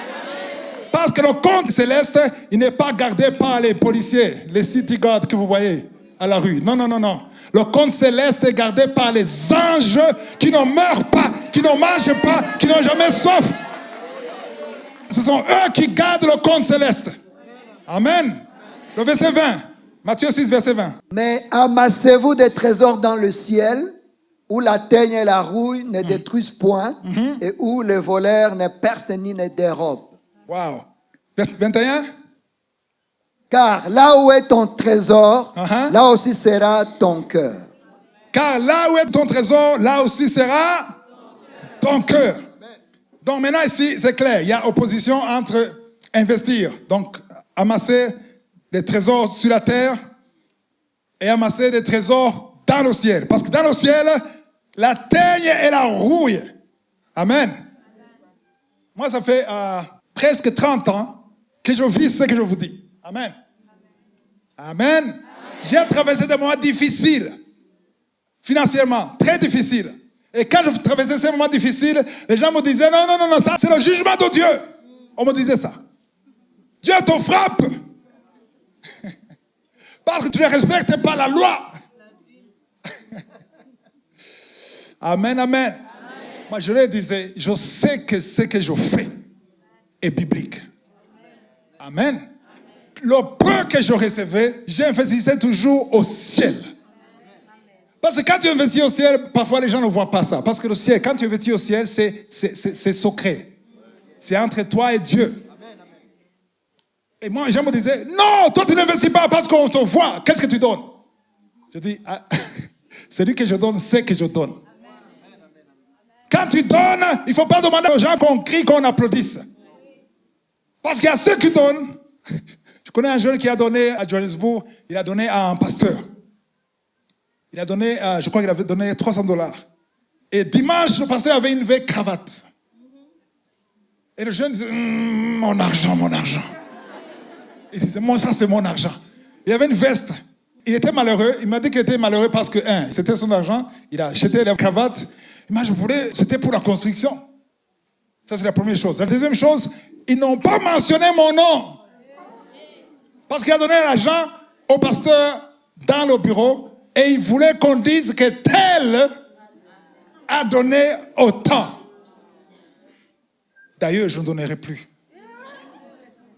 Parce que le compte céleste, il n'est pas gardé par les policiers, les city guards que vous voyez à la rue. Non, non, non, non. Le compte céleste est gardé par les anges qui ne meurent pas, qui ne mangent pas, qui n'ont jamais soif. Ce sont eux qui gardent le compte céleste. Amen. Le verset 20. Matthieu 6, verset 20. Mais amassez-vous des trésors dans le ciel, où la teigne et la rouille ne détruisent point, et où les voleurs ne percent ni ne dérobent. Wow. Verset 21. Car là où est ton trésor, là aussi sera ton cœur. Car là où est ton trésor, là aussi sera ton cœur. Donc maintenant ici, c'est clair, il y a opposition entre investir, donc amasser des trésors sur la terre et amasser des trésors dans le ciel. Parce que dans le ciel, la teigne et la rouille. Amen. Moi, ça fait presque 30 ans que je vis ce que je vous dis. Amen. Amen. J'ai traversé des moments difficiles, financièrement, très difficiles. Et quand je traversais ces moments difficiles, les gens me disaient, non, non, non, non, ça c'est le jugement de Dieu. On me disait ça. Dieu te frappe. Parce que tu ne respectes pas la loi. Amen, amen. Moi, je leur disais, je sais que ce que je fais est biblique. Amen. Le peu que je recevais, j'investissais toujours au ciel. Parce que quand tu investis au ciel, parfois les gens ne voient pas ça. Parce que le ciel, quand tu investis au ciel, c'est secret. C'est entre toi et Dieu. Et moi, les gens me disaient, non, toi tu n'investis pas parce qu'on te voit. Qu'est-ce que tu donnes? Je dis, celui que je donne, c'est que je donne. Quand tu donnes, il ne faut pas demander aux gens qu'on crie, qu'on applaudisse. Parce qu'il y a ceux qui donnent. Je connais un jeune qui a donné à Johannesburg, il a donné à un pasteur. Il a donné, je crois qu'il avait donné $300. Et dimanche, le pasteur avait une vieille cravate. Et le jeune disait, mon argent, mon argent. Il disait, moi, ça c'est mon argent. Il avait une veste. il était malheureux. Il m'a dit qu'il était malheureux parce que, c'était son argent. Il a acheté la cravate. Moi, c'était pour la construction. Ça, c'est la première chose. La deuxième chose, ils n'ont pas mentionné mon nom. Parce qu'il a donné l'argent au pasteur dans le bureau et il voulait qu'on dise que tel a donné autant. D'ailleurs, je ne donnerai plus.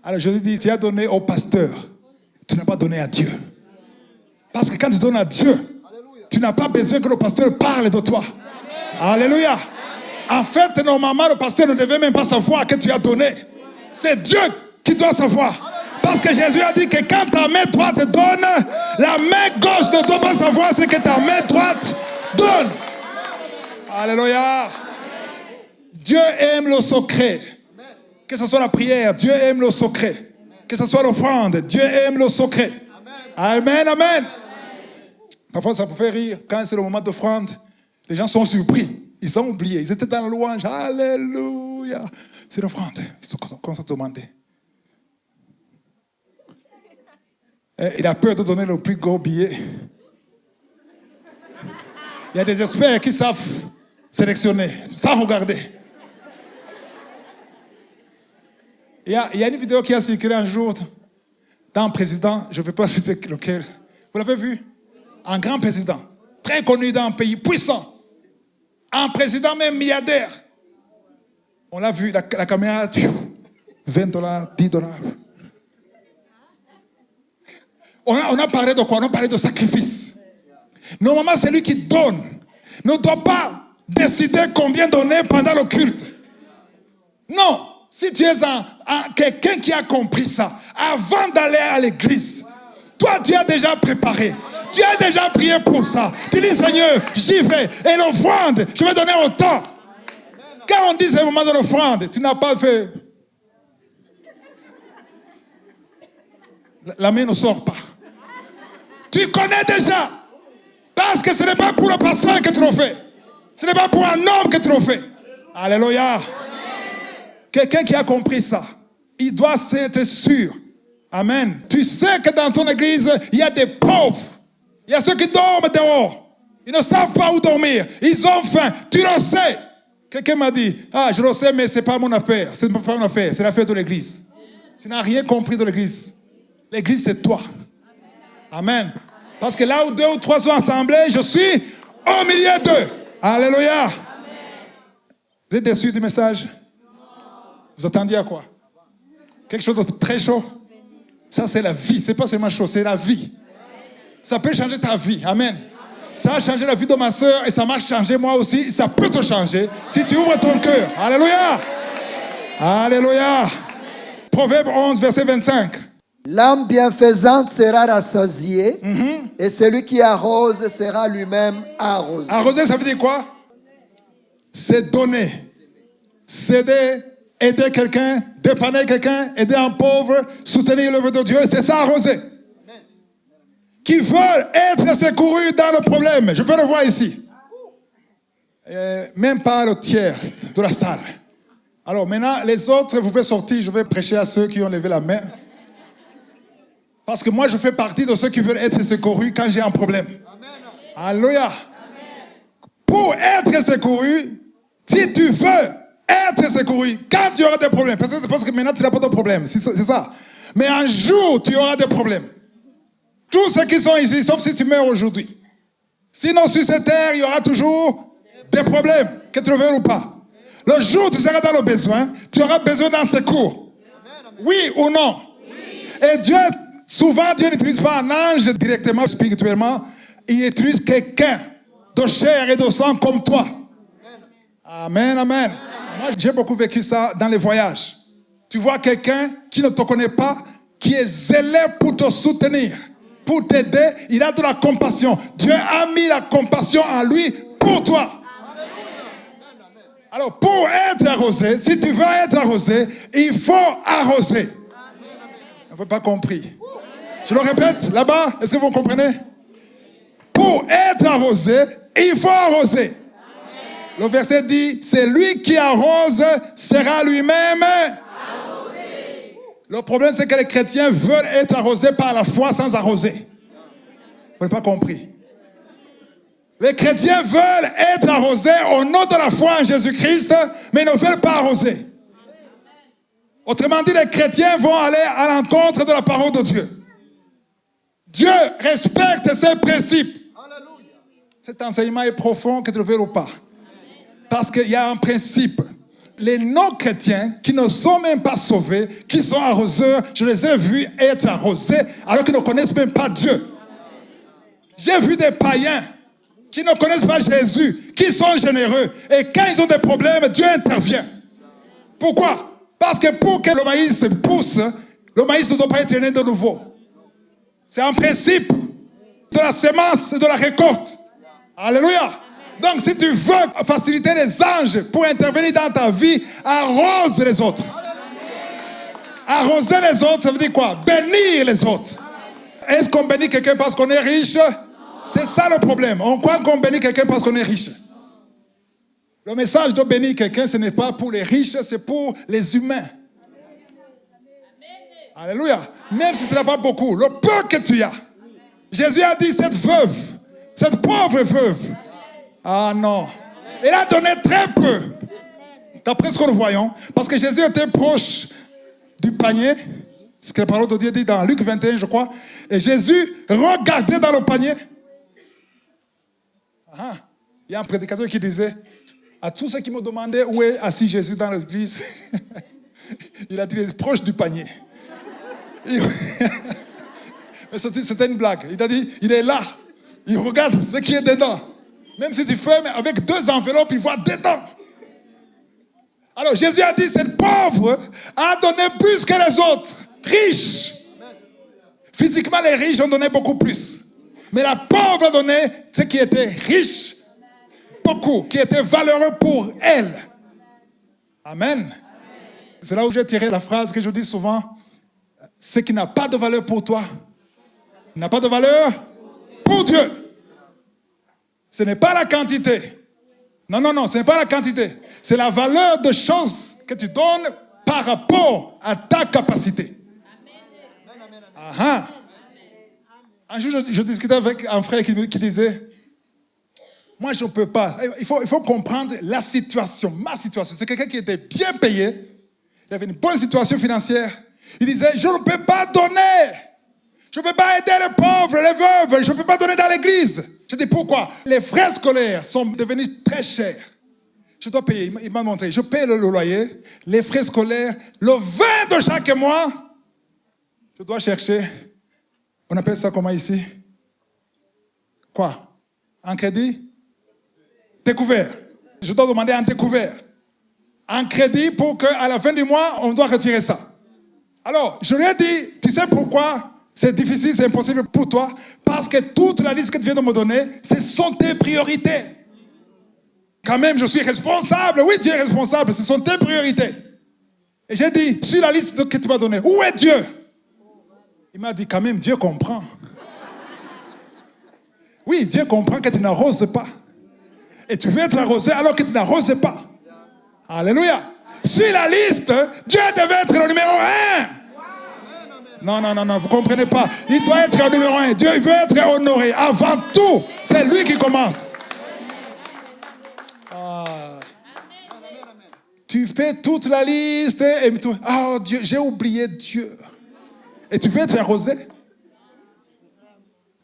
Alors je lui dis, tu as donné au pasteur, tu n'as pas donné à Dieu. Parce que quand tu donnes à Dieu, tu n'as pas besoin que le pasteur parle de toi. Alléluia. En fait, normalement, le pasteur ne devait même pas savoir que tu as donné. C'est Dieu qui doit savoir. Parce que Jésus a dit que quand ta main droite donne, la main gauche ne doit pas savoir ce que ta main droite donne. Alléluia. Dieu aime le secret. Que ce soit la prière, Dieu aime le secret. Que ce soit l'offrande, Dieu aime le secret. Amen, amen. Parfois, ça vous fait rire. Quand c'est le moment d'offrande, les gens sont surpris. Ils ont oublié. Ils étaient dans la louange. Alléluia. C'est l'offrande. Ils sont comme ça demandés. Il a peur de donner le plus gros billet. Il y a des experts qui savent sélectionner, sans regarder. Il y a une vidéo qui a circulé un jour d'un président, je ne vais pas citer lequel. Vous l'avez vu? Un grand président, très connu dans un pays puissant. Un président même milliardaire. On l'a vu, la caméra, $20, $10. On a parlé de quoi? On a parlé de sacrifice. Normalement, celui qui donne ne doit pas décider combien donner pendant le culte. Non. Si tu es quelqu'un qui a compris ça, avant d'aller à l'église, toi, tu as déjà préparé. Tu as déjà prié pour ça. Tu dis, Seigneur, j'y vais. Et l'offrande, je vais donner autant. Quand on dit c'est le moment de l'offrande, tu n'as pas fait. La main ne sort pas. Tu connais déjà. Parce que ce n'est pas pour le pasteur que tu le fais. Ce n'est pas pour un homme que tu le fais. Alléluia. Quelqu'un qui a compris ça, il doit être sûr. Amen. Tu sais que dans ton église, il y a des pauvres. Il y a ceux qui dorment dehors. Ils ne savent pas où dormir. Ils ont faim. Tu le sais. Quelqu'un m'a dit, je le sais, mais ce n'est pas mon affaire. Ce n'est pas mon affaire. C'est l'affaire de l'église. Tu n'as rien compris de l'église. L'église, c'est toi. Amen. Parce que là où 2 ou 3 sont assemblés, je suis au milieu d'eux. Alléluia. Amen. Vous êtes déçus du message? Vous attendiez à quoi? Quelque chose de très chaud? Ça, c'est la vie. Ce n'est pas seulement chaud, c'est la vie. Ça peut changer ta vie. Amen. Ça a changé la vie de ma soeur et ça m'a changé moi aussi. Ça peut te changer si tu ouvres ton cœur. Alléluia. Alléluia. Proverbe 11, verset 25. L'âme bienfaisante sera rassasiée et celui qui arrose sera lui-même arrosé. Arroser, ça veut dire quoi? C'est donner. Céder. Aider quelqu'un, dépanner quelqu'un, aider un pauvre, soutenir l'œuvre de Dieu, c'est ça arroser. Qui veulent être secourus dans le problème. Je veux le voir ici. Même pas le tiers de la salle. Alors maintenant, les autres, vous pouvez sortir, je vais prêcher à ceux qui ont levé la main. Parce que moi, je fais partie de ceux qui veulent être secourus quand j'ai un problème. Alléluia. Pour être secouru, si tu veux être secouru, quand tu auras des problèmes, peut-être parce que maintenant tu n'as pas de problème, c'est ça. Mais un jour, tu auras des problèmes. Tous ceux qui sont ici, sauf si tu meurs aujourd'hui. Sinon, sur cette terre, il y aura toujours des problèmes, que tu le veuilles ou pas. Le jour où tu seras dans le besoin, tu auras besoin d'un secours. Oui ou non? Et Dieu, souvent, Dieu n'utilise pas un ange directement, spirituellement. Il utilise quelqu'un de chair et de sang comme toi. Amen, amen. Moi, j'ai beaucoup vécu ça dans les voyages. Tu vois quelqu'un qui ne te connaît pas, qui est zélé pour te soutenir, pour t'aider. Il a de la compassion. Dieu a mis la compassion en lui pour toi. Alors, pour être arrosé, si tu veux être arrosé, il faut arroser. On n'a pas compris. Je le répète, là-bas, est-ce que vous comprenez? Pour être arrosé, il faut arroser. Le verset dit, c'est lui qui arrose sera lui-même arrosé. Le problème, c'est que les chrétiens veulent être arrosés par la foi sans arroser. Vous n'avez pas compris. Les chrétiens veulent être arrosés au nom de la foi en Jésus-Christ, mais ils ne veulent pas arroser. Autrement dit, les chrétiens vont aller à l'encontre de la parole de Dieu. Dieu respecte ses principes. Cet enseignement est profond, que tu le veuilles ou pas. Parce qu'il y a un principe. Les non-chrétiens qui ne sont même pas sauvés, qui sont arroseurs, je les ai vus être arrosés alors qu'ils ne connaissent même pas Dieu. J'ai vu des païens qui ne connaissent pas Jésus, qui sont généreux. Et quand ils ont des problèmes, Dieu intervient. Pourquoi? Parce que pour que le maïs pousse, le maïs ne doit pas être né de nouveau. C'est un principe de la sémence et de la récolte. Alléluia. Donc si tu veux faciliter les anges pour intervenir dans ta vie, arrose les autres. Arroser les autres, ça veut dire quoi? Bénir les autres. Est-ce qu'on bénit quelqu'un parce qu'on est riche? C'est ça le problème. On croit qu'on bénit quelqu'un parce qu'on est riche. Le message de bénir quelqu'un, ce n'est pas pour les riches, c'est pour les humains. Alléluia. Même si tu n'as pas beaucoup, le peu que tu as. Jésus a dit, cette veuve, cette pauvre veuve, ah non, elle a donné très peu. D'après ce que nous voyons, parce que Jésus était proche du panier, ce que la parole de Dieu dit dans Luc 21, je crois, et Jésus regardait dans le panier. Il y a un prédicateur qui disait, à tous ceux qui me demandaient où est assis Jésus dans l'église, il a dit, il est proche du panier. Mais c'était une blague. Il a dit, il est là. Il regarde ce qui est dedans. Même si tu fermes avec 2 enveloppes, il voit dedans. Alors Jésus a dit, cette pauvre a donné plus que les autres. Riche. Physiquement, les riches ont donné beaucoup plus. Mais la pauvre a donné ce qui était riche, beaucoup, qui était valeureux pour elle. Amen. C'est là où j'ai tiré la phrase que je dis souvent. Ce qui n'a pas de valeur pour toi, n'a pas de valeur pour Dieu. Ce n'est pas la quantité. Non, ce n'est pas la quantité. C'est la valeur de choses que tu donnes par rapport à ta capacité. Un jour, je discutais avec un frère qui disait, moi je ne peux pas. Il faut comprendre la situation, ma situation. C'est quelqu'un qui était bien payé. Il avait une bonne situation financière. Il disait, je ne peux pas donner. Je ne peux pas aider les pauvres, les veuves. Je ne peux pas donner dans l'église. Je dis, pourquoi? Les frais scolaires sont devenus très chers. Je dois payer. Il m'a montré. Je paye le loyer, les frais scolaires, le 20 de chaque mois. Je dois chercher. On appelle ça comment ici? Quoi? Un crédit? Découvert. Je dois demander un découvert. Un crédit pour qu'à la fin du mois, on doit retirer ça. Alors, je lui ai dit, tu sais pourquoi c'est difficile, c'est impossible pour toi? Parce que toute la liste que tu viens de me donner, ce sont tes priorités. Quand même, je suis responsable. Oui, tu es responsable. Ce sont tes priorités. Et j'ai dit, sur la liste que tu m'as donnée, où est Dieu? Il m'a dit, quand même, Dieu comprend. Oui, Dieu comprend que tu n'arroses pas. Et tu veux être arrosé alors que tu n'arroses pas. Alléluia. Sur la liste, Dieu devait être le numéro 1. Non, vous ne comprenez pas. Il doit être le numéro 1. Dieu veut être honoré. Avant tout, c'est lui qui commence. Tu fais toute la liste et tu... Oh Dieu, j'ai oublié Dieu. Et tu veux être arrosé?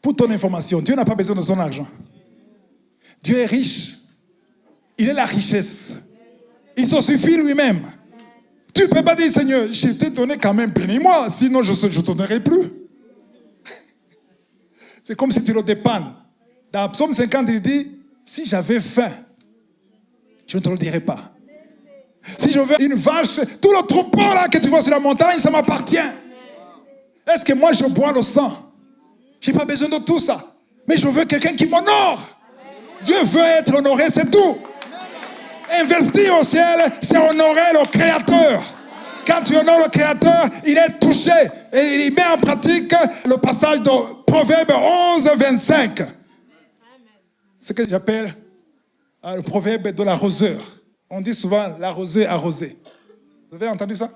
Pour ton information, Dieu n'a pas besoin de son argent. Dieu est riche. Il est la richesse. Il se suffit lui-même. Tu ne peux pas dire, Seigneur, je t'ai donné quand même, bénis-moi, sinon je ne te donnerai plus. C'est comme si tu le dépannes. Dans Psaume 50, il dit, si j'avais faim, je ne te le dirais pas. Si je veux une vache, tout le troupeau là que tu vois sur la montagne, ça m'appartient. Est-ce que moi je bois le sang? Je n'ai pas besoin de tout ça. Mais je veux quelqu'un qui m'honore. Dieu veut être honoré, c'est tout. Investir au ciel, c'est honorer le Créateur. Quand tu honores le Créateur, il est touché. Et il met en pratique le passage de Proverbe 11, 25. Ce que j'appelle le proverbe de l'arroseur. On dit souvent l'arroseur arrosé. Vous avez entendu ça?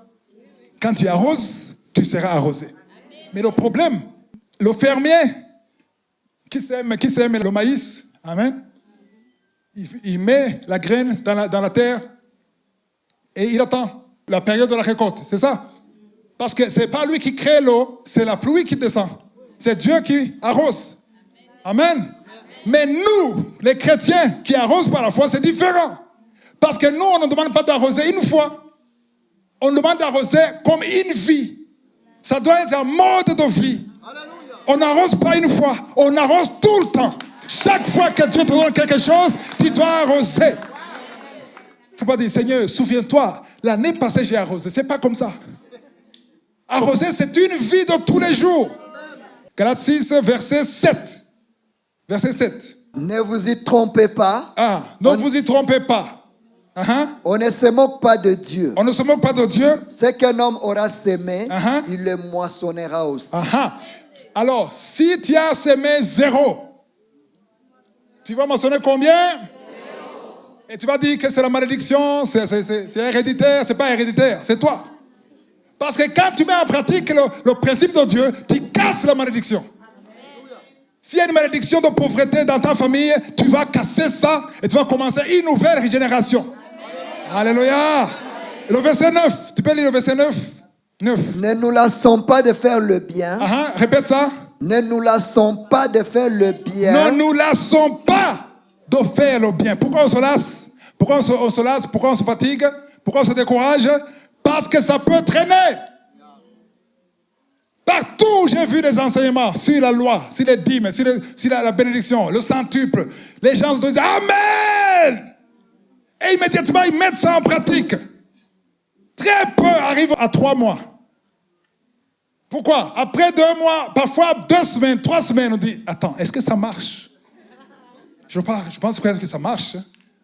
Quand tu arroses, tu seras arrosé. Mais le problème, le fermier Qui sème le maïs? Amen. Il met la graine dans la terre et il attend la période de la récolte. C'est ça? Parce que ce n'est pas lui qui crée l'eau, c'est la pluie qui descend. C'est Dieu qui arrose. Amen. Mais nous, les chrétiens qui arrosent par la foi, c'est différent. Parce que nous, on ne demande pas d'arroser une fois. On demande d'arroser comme une vie. Ça doit être un mode de vie. On n'arrose pas une fois, on arrose tout le temps. Chaque fois que Dieu te donne quelque chose, tu dois arroser. Il ne faut pas dire, Seigneur, souviens-toi, l'année passée j'ai arrosé. Ce n'est pas comme ça. Arroser, c'est une vie de tous les jours. Galates 6, verset 7. Verset 7. Ne vous y trompez pas. Ne vous y trompez pas. On ne se moque pas de Dieu. On ne se moque pas de Dieu. Ce qu'un homme aura semé, il le moissonnera aussi. Alors, si tu as semé 0, tu vas moissonner combien? 0. Et tu vas dire que c'est la malédiction, c'est héréditaire, c'est pas héréditaire, c'est toi. Parce que quand tu mets en pratique le principe de Dieu, tu casses la malédiction. S'il y a une malédiction de pauvreté dans ta famille, tu vas casser ça et tu vas commencer une nouvelle génération. Alléluia. Le verset 9, tu peux lire le verset 9? 9. Ne nous lassons pas de faire le bien. Répète ça. Ne nous lassons pas de faire le bien. Ne nous lassons pas de faire le bien. Pourquoi on se lasse? Pourquoi on se lasse? Pourquoi on se fatigue? Pourquoi on se décourage? Parce que ça peut traîner. Partout, j'ai vu des enseignements sur la loi, sur les dîmes, sur la bénédiction, le centuple. Les gens se disent Amen! Et immédiatement, ils mettent ça en pratique. Très peu arrivent à 3 mois. Pourquoi? Après 2 mois, parfois 2 semaines, 3 semaines, on dit attends, est-ce que ça marche? Je pense que ça marche.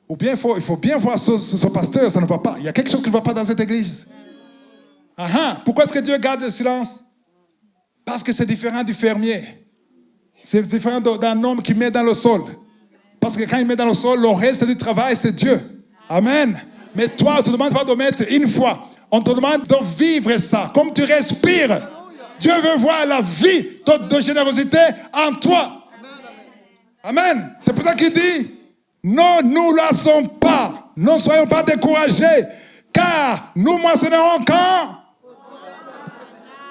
Ou bien il faut bien voir ce pasteur, ça ne va pas. Il y a quelque chose qui ne va pas dans cette église. Pourquoi est-ce que Dieu garde le silence? Parce que c'est différent du fermier. C'est différent d'un homme qui met dans le sol. Parce que quand il met dans le sol, le reste du travail, c'est Dieu. Amen. Mais toi, on ne te demande pas de mettre une fois. On te demande de vivre ça. Comme tu respires, Dieu veut voir la vie de générosité en toi. Amen. C'est pour ça qu'il dit, ne nous lassons pas. Ne soyons pas découragés. Car nous moissonnerons quand?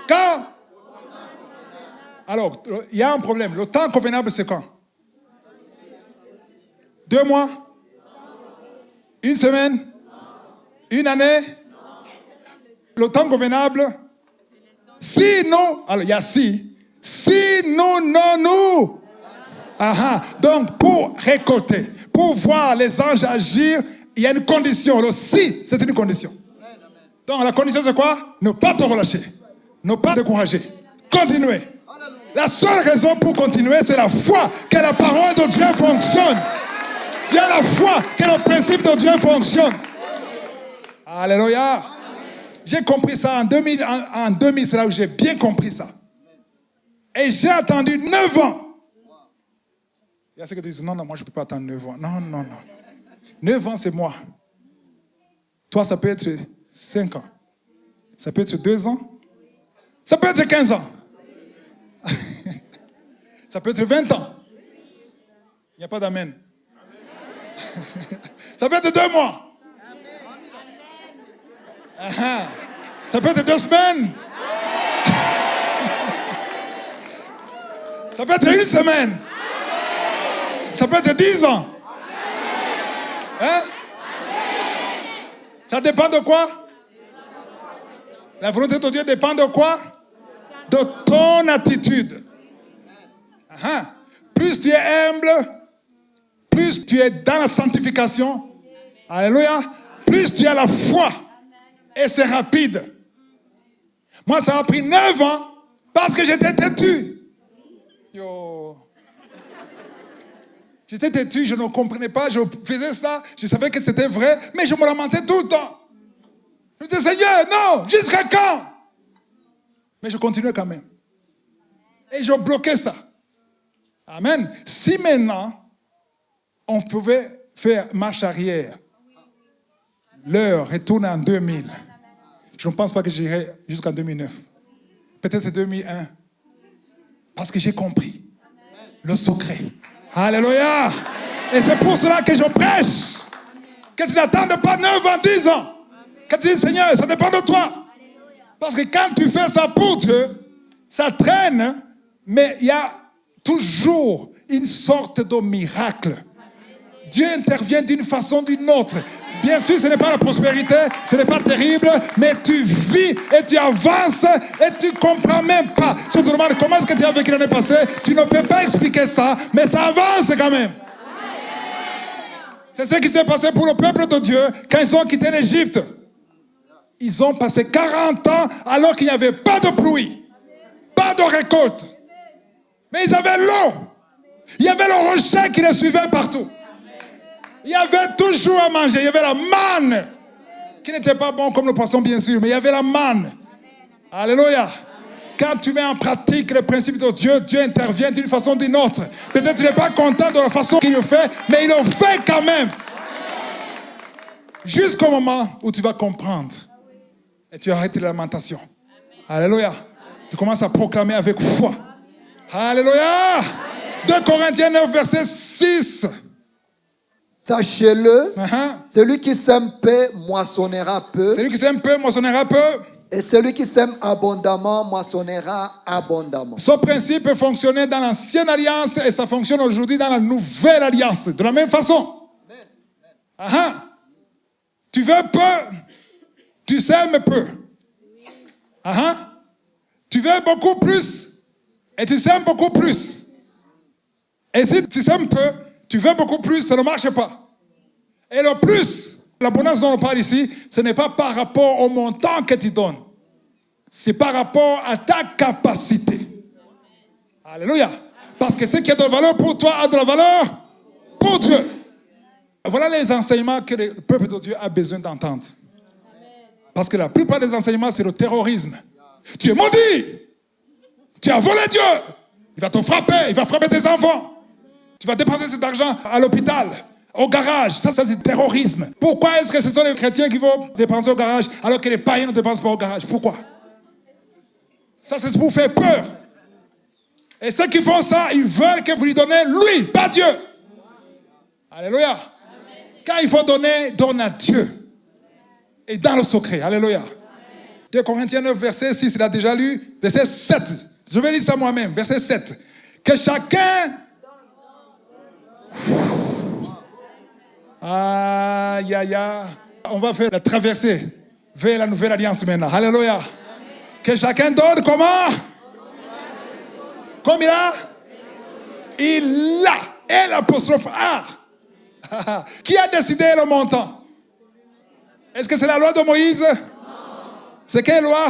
Quand? Alors, il y a un problème. Le temps convenable, c'est quand? 2 mois? 1 semaine? 1 année? Le temps convenable? Si nous, alors il y a si nous ne nous. Donc, pour récolter, pour voir les anges agir, il y a une condition. Le si, c'est une condition. Donc, la condition, c'est quoi? Ne pas te relâcher. Ne pas te décourager. Continuer. La seule raison pour continuer, c'est la foi que la parole de Dieu fonctionne. Tu as la foi que le principe de Dieu fonctionne. Alléluia. J'ai compris ça en 2000, c'est là où j'ai bien compris ça. Et j'ai attendu 9 ans. Il y a ceux qui disent, non, moi je ne peux pas attendre 9 ans. Non. 9 ans, c'est moi. Toi, ça peut être 5 ans. Ça peut être 2 ans. Ça peut être 15 ans. Ça peut être 20 ans. Il n'y a pas d'amen. Ça peut être 2 mois. Ça peut être 2 semaines. Ça peut être 1 semaine. Ça peut être 10 ans. Ça dépend de quoi? La volonté de Dieu dépend de quoi? De ton attitude. Plus tu es humble, plus tu es dans la sanctification. Alléluia. Plus tu as la foi. Et c'est rapide. Moi, ça a pris 9 ans parce que j'étais têtu. J'étais têtu, je ne comprenais pas, je faisais ça, je savais que c'était vrai, mais je me lamentais tout le temps. Je disais, Seigneur, non, jusqu'à quand? Mais je continuais quand même. Et je bloquais ça. Amen. Si maintenant, on pouvait faire marche arrière, l'heure retourne en 2000. Je ne pense pas que j'irai jusqu'en 2009. Peut-être c'est 2001. Parce que j'ai compris. le secret. Alléluia. Et c'est pour cela que je prêche. Que tu n'attendes pas 9 ans, 10 ans. Que tu dis, Seigneur, ça dépend de toi. Parce que quand tu fais ça pour Dieu, ça traîne, mais il y a toujours une sorte de miracle. Dieu intervient d'une façon ou d'une autre. Bien sûr, ce n'est pas la prospérité, ce n'est pas terrible, mais tu vis et tu avances et tu ne comprends même pas. Si on te demande comment est-ce que tu as vécu l'année passée, tu ne peux pas expliquer ça, mais ça avance quand même. C'est ce qui s'est passé pour le peuple de Dieu quand ils ont quitté l'Égypte. Ils ont passé 40 ans alors qu'il n'y avait pas de pluie, pas de récolte. Mais ils avaient l'eau. Il y avait le rocher qui les suivait partout. Il y avait toujours à manger. Il y avait la manne, qui n'était pas bon comme le poisson, bien sûr, mais il y avait la manne. Alléluia. Quand tu mets en pratique les principes de Dieu, Dieu intervient d'une façon ou d'une autre. Peut-être que tu n'es pas content de la façon qu'il le fait, mais il le fait quand même. Jusqu'au moment où tu vas comprendre. Et tu arrêtes les lamentations. Alléluia. Tu commences à proclamer avec foi. Alléluia. 2 Corinthiens 9, verset 6. Sachez-le, celui qui sème peu moissonnera peu. Celui qui sème peu moissonnera peu. Et celui qui sème abondamment moissonnera abondamment. Ce principe fonctionnait dans l'ancienne alliance et ça fonctionne aujourd'hui dans la nouvelle alliance. De la même façon. Tu veux peu, tu sèmes peu. Tu veux beaucoup plus et tu sèmes beaucoup plus. Et si tu sèmes peu, tu veux beaucoup plus, ça ne marche pas. Et le plus, l'abondance dont on parle ici, ce n'est pas par rapport au montant que tu donnes. C'est par rapport à ta capacité. Alléluia. Parce que ce qui a de la valeur pour toi a de la valeur pour Dieu. Voilà les enseignements que le peuple de Dieu a besoin d'entendre. Parce que la plupart des enseignements, c'est le terrorisme. Tu es maudit. Tu as volé Dieu. Il va te frapper. Il va frapper tes enfants. Tu vas dépenser cet argent à l'hôpital, au garage. Ça c'est du terrorisme. Pourquoi est-ce que ce sont les chrétiens qui vont dépenser au garage alors que les païens ne dépensent pas au garage? Pourquoi? Ça c'est pour faire peur. Et ceux qui font ça, ils veulent que vous lui donnez lui, pas Dieu. Alléluia. Amen. Quand il faut donner, donne à Dieu. Et dans le secret. Alléluia. 2 Corinthiens 9, verset 6, il a déjà lu. Verset 7. Je vais lire ça moi-même. Verset 7. Que chacun... Aïe, aïe, aïe. On va faire la traversée vers la nouvelle alliance maintenant. Alléluia. Amen. Que chacun donne comment? Comme il a? Il a. Et l'apostrophe A. Qui a décidé le montant? Est-ce que c'est la loi de Moïse? Non. C'est quelle loi?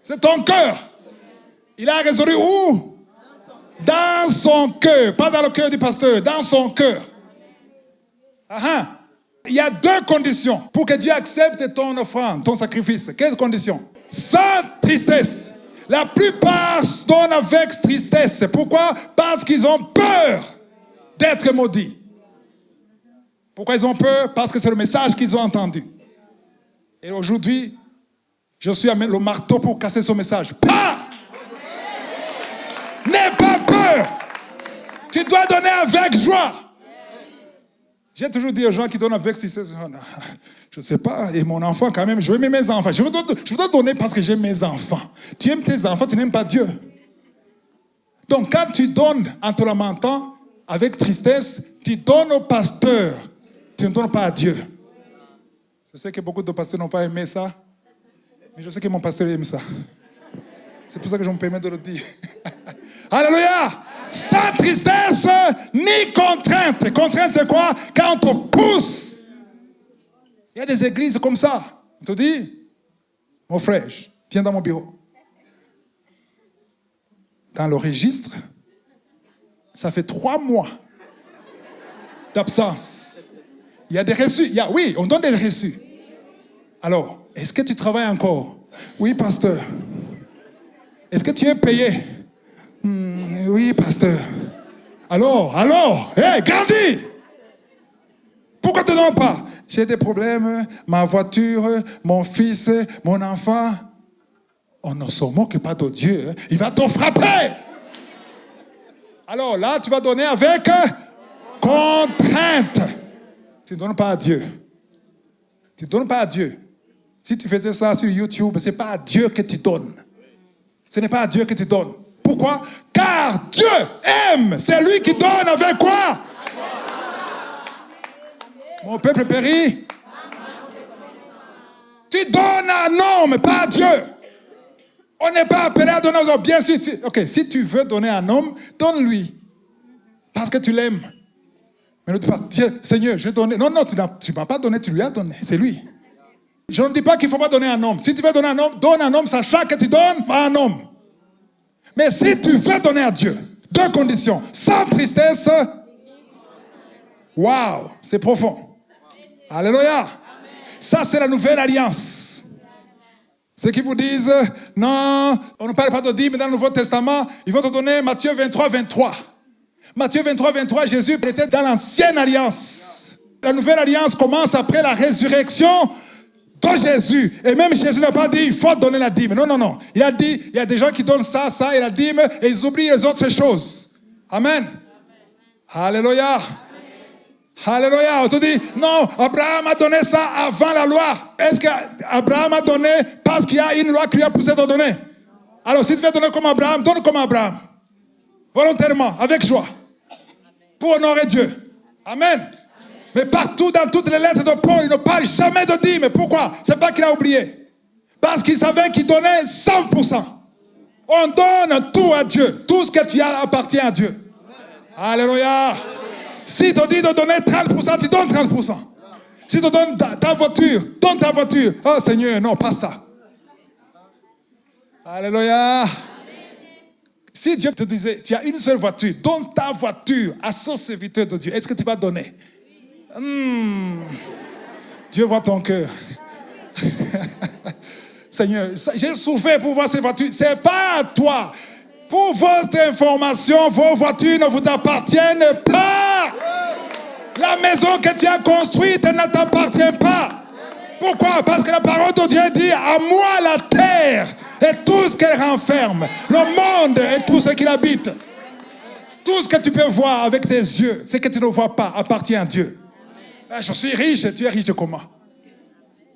C'est ton cœur. Il a résolu où? Dans son cœur. Pas dans le cœur du pasteur. Dans son cœur. Il y a 2 conditions pour que Dieu accepte ton offrande, ton sacrifice. Quelles conditions? Sans tristesse. La plupart donnent avec tristesse. Pourquoi? Parce qu'ils ont peur d'être maudits. Pourquoi ils ont peur? Parce que c'est le message qu'ils ont entendu. Et aujourd'hui, je suis avec le marteau pour casser ce message. Pas! N'aie pas peur. Tu dois donner avec joie. J'ai toujours dit aux gens qui donnent avec tristesse, je ne sais pas, et mon enfant quand même, je veux aimer mes enfants. Je veux donner parce que j'aime mes enfants. Tu aimes tes enfants, tu n'aimes pas Dieu. Donc quand tu donnes en te lamentant, avec tristesse, tu donnes au pasteur. Tu ne donnes pas à Dieu. Je sais que beaucoup de pasteurs n'ont pas aimé ça, mais je sais que mon pasteur aime ça. C'est pour ça que je me permets de le dire. Alléluia! Sans tristesse ni contrainte. Contrainte, c'est quoi? Quand on te pousse. Il y a des églises comme ça. On te dit, mon frère, viens dans mon bureau. Dans le registre, ça fait 3 mois d'absence. Il y a des reçus. Oui, on donne des reçus. Alors, est-ce que tu travailles encore? Oui, pasteur. Est-ce que tu es payé? Oui, pasteur. Alors, hey, grandis! Pourquoi tu ne donnes pas? J'ai des problèmes, ma voiture, mon fils, mon enfant. On ne se moque pas de Dieu. Il va te frapper. Alors là, tu vas donner avec contrainte. Tu ne donnes pas à Dieu. Tu ne donnes pas à Dieu. Si tu faisais ça sur YouTube, ce n'est pas à Dieu que tu donnes. Ce n'est pas à Dieu que tu donnes. Pourquoi? Car Dieu aime. C'est lui qui donne avec quoi? Mon peuple périt. Tu donnes à un homme, pas à Dieu. On n'est pas appelé à donner aux hommes. Bien sûr, si tu veux donner à un homme, donne-lui. Parce que tu l'aimes. Mais ne dis pas, Dieu, Seigneur, je donne. Non, tu ne m'as pas donné, tu lui as donné. C'est lui. Je ne dis pas qu'il ne faut pas donner à un homme. Si tu veux donner à un homme, donne à un homme, sachant que tu donnes à un homme. Mais si tu veux donner à Dieu, deux conditions. Sans tristesse. Waouh, c'est profond. Alléluia. Ça, c'est la nouvelle alliance. Ceux qui vous disent, non, on ne parle pas de dîmes, mais dans le Nouveau Testament, ils vont te donner Matthieu 23, 23. Matthieu 23, 23, Jésus était dans l'ancienne alliance. La nouvelle alliance commence après la résurrection de Jésus. Et même Jésus n'a pas dit, il faut donner la dîme. Non. Il a dit, il y a des gens qui donnent ça, et la dîme, et ils oublient les autres choses. Amen. Alléluia. Alléluia. On te dit, non, Abraham a donné ça avant la loi. Est-ce qu'Abraham a donné parce qu'il y a une loi qui lui a poussé à donner? Alors, si tu veux donner comme Abraham, donne comme Abraham. Volontairement, avec joie. Pour honorer Dieu. Amen. Mais partout, dans toutes les lettres de Paul, il ne parle jamais de dîme. Pourquoi? C'est pas qu'il a oublié. Parce qu'il savait qu'il donnait 100%. On donne tout à Dieu. Tout ce que tu as appartient à Dieu. Alléluia. Si tu dis de donner 30%, tu donnes 30%. Si tu donnes ta voiture, donne ta voiture. Oh Seigneur, non, pas ça. Alléluia. Si Dieu te disait, tu as une seule voiture, donne ta voiture à ce serviteur de Dieu. Est-ce que tu vas donner? Dieu voit ton cœur. Seigneur, j'ai souffert pour voir ces voitures. Ce n'est pas à toi. Pour votre information, vos voitures ne vous appartiennent pas. La maison que tu as construite ne t'appartient pas. Pourquoi? Parce que la parole de Dieu dit, à moi la terre et tout ce qu'elle renferme, le monde et tout ce qu'il habite. Tout ce que tu peux voir avec tes yeux, ce que tu ne vois pas, appartient à Dieu. Je suis riche, tu es riche comment?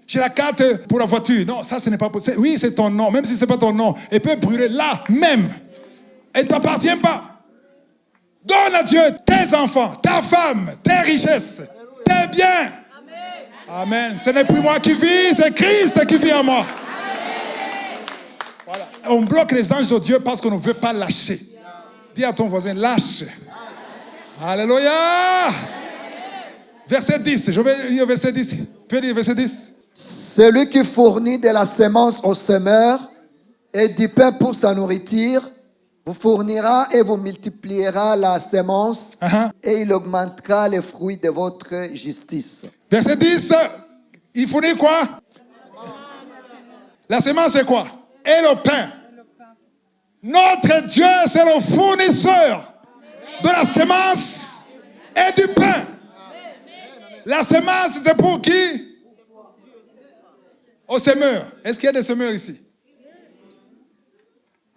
J'ai la carte pour la voiture. Non, ça ce n'est pas possible. Oui, c'est ton nom, même si ce n'est pas ton nom. Elle peut brûler là même. Elle ne t'appartient pas. Donne à Dieu tes enfants, ta femme, tes richesses, tes biens. Amen. Ce n'est plus moi qui vis, c'est Christ qui vit en moi. Voilà. On bloque les anges de Dieu parce qu'on ne veut pas lâcher. Dis à ton voisin, lâche. Alléluia. Verset 10. Je vais lire verset 10. Tu peux lire verset 10? Celui qui fournit de la semence au semeur et du pain pour sa nourriture vous fournira et vous multipliera la semence et il augmentera les fruits de votre justice. Verset 10, il fournit quoi? La semence c'est quoi? Et le pain. Notre Dieu c'est le fournisseur de la semence et du pain. La semence c'est pour qui? Au semeur. Est-ce qu'il y a des semeurs ici?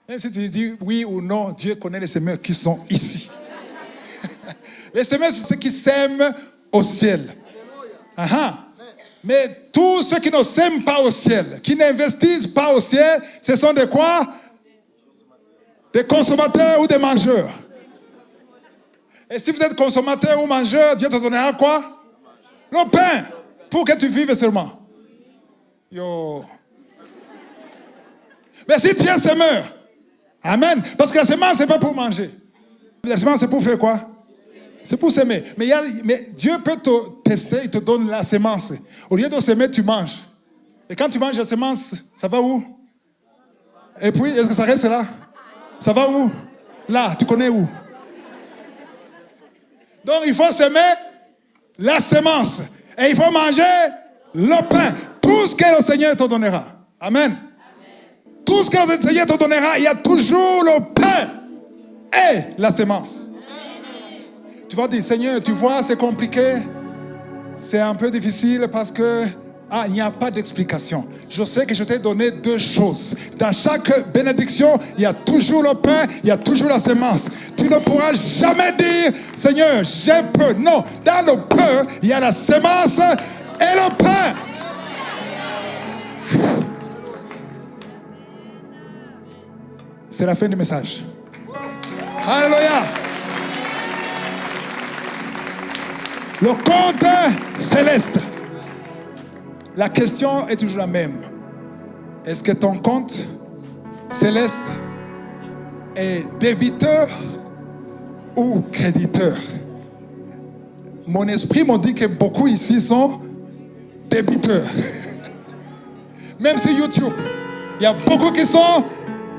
Même si tu dis oui ou non, Dieu connaît les semeurs qui sont ici. Les semeurs, c'est ceux qui sèment au ciel. Mais tous ceux qui ne sèment pas au ciel, qui n'investissent pas au ciel, ce sont des quoi? Des consommateurs ou des mangeurs. Et si vous êtes consommateur ou mangeur, Dieu te donnera quoi? Le pain, pour que tu vives seulement. Yo. Mais si tu es semeur, amen. Parce que la semence, ce n'est pas pour manger. La semence, c'est pour faire quoi? C'est pour s'aimer. Mais Dieu peut te tester, il te donne la semence. Au lieu de s'aimer, tu manges. Et quand tu manges la semence, ça va où? Et puis, est-ce que ça reste là? Ça va où? Là, tu connais où? Donc, il faut s'aimer la semence. Et il faut manger le pain. Tout ce que le Seigneur te donnera. Amen. Tout ce que le Seigneur te donnera, il y a toujours le pain et la semence. Tu vas dire, Seigneur, tu vois, c'est compliqué. C'est un peu difficile parce que Ah, il n'y a pas d'explication. Je sais que je t'ai donné 2 choses. Dans chaque bénédiction, il y a toujours le pain, il y a toujours la semence. Tu ne pourras jamais dire, Seigneur, j'ai peu. Non, dans le peu, il y a la semence et le pain. C'est la fin du message. Alléluia. Le compte céleste. La question est toujours la même. Est-ce que ton compte céleste est débiteur ou créditeur? Mon esprit m'a dit que beaucoup ici sont débiteurs. Même sur YouTube, il y a beaucoup qui sont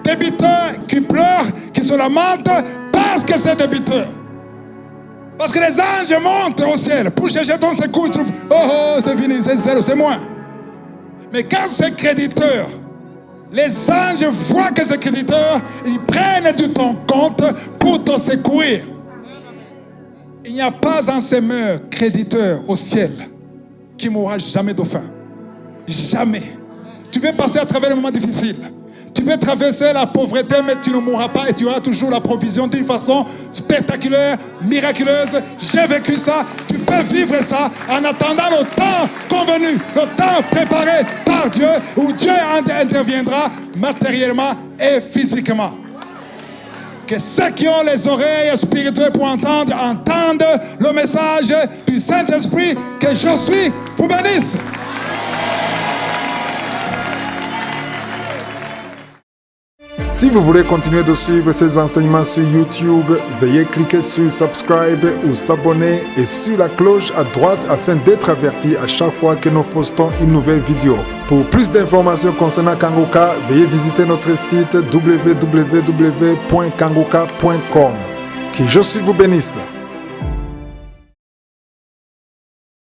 débiteurs, qui pleurent, qui se lamentent parce que c'est débiteur. Parce que les anges montent au ciel pour chercher ton secours. Ils trouvent, oh, c'est fini, c'est moi. Mais quand c'est créditeur, les anges voient que c'est créditeur, ils prennent du ton compte pour te secourir. Il n'y a pas un semeur créditeur au ciel qui mourra jamais de faim. Jamais. Tu peux passer à travers les moments difficiles. Tu peux traverser la pauvreté, mais tu ne mourras pas et tu auras toujours la provision d'une façon spectaculaire, miraculeuse. J'ai vécu ça. Tu peux vivre ça en attendant le temps convenu, le temps préparé par Dieu, où Dieu interviendra matériellement et physiquement. Que ceux qui ont les oreilles spirituelles pour entendre, entendent le message du Saint-Esprit que je suis, vous bénisse. Si vous voulez continuer de suivre ces enseignements sur YouTube, veuillez cliquer sur Subscribe ou s'abonner et sur la cloche à droite afin d'être averti à chaque fois que nous postons une nouvelle vidéo. Pour plus d'informations concernant Kangoka, veuillez visiter notre site www.kangoka.com. Que je suis vous bénisse.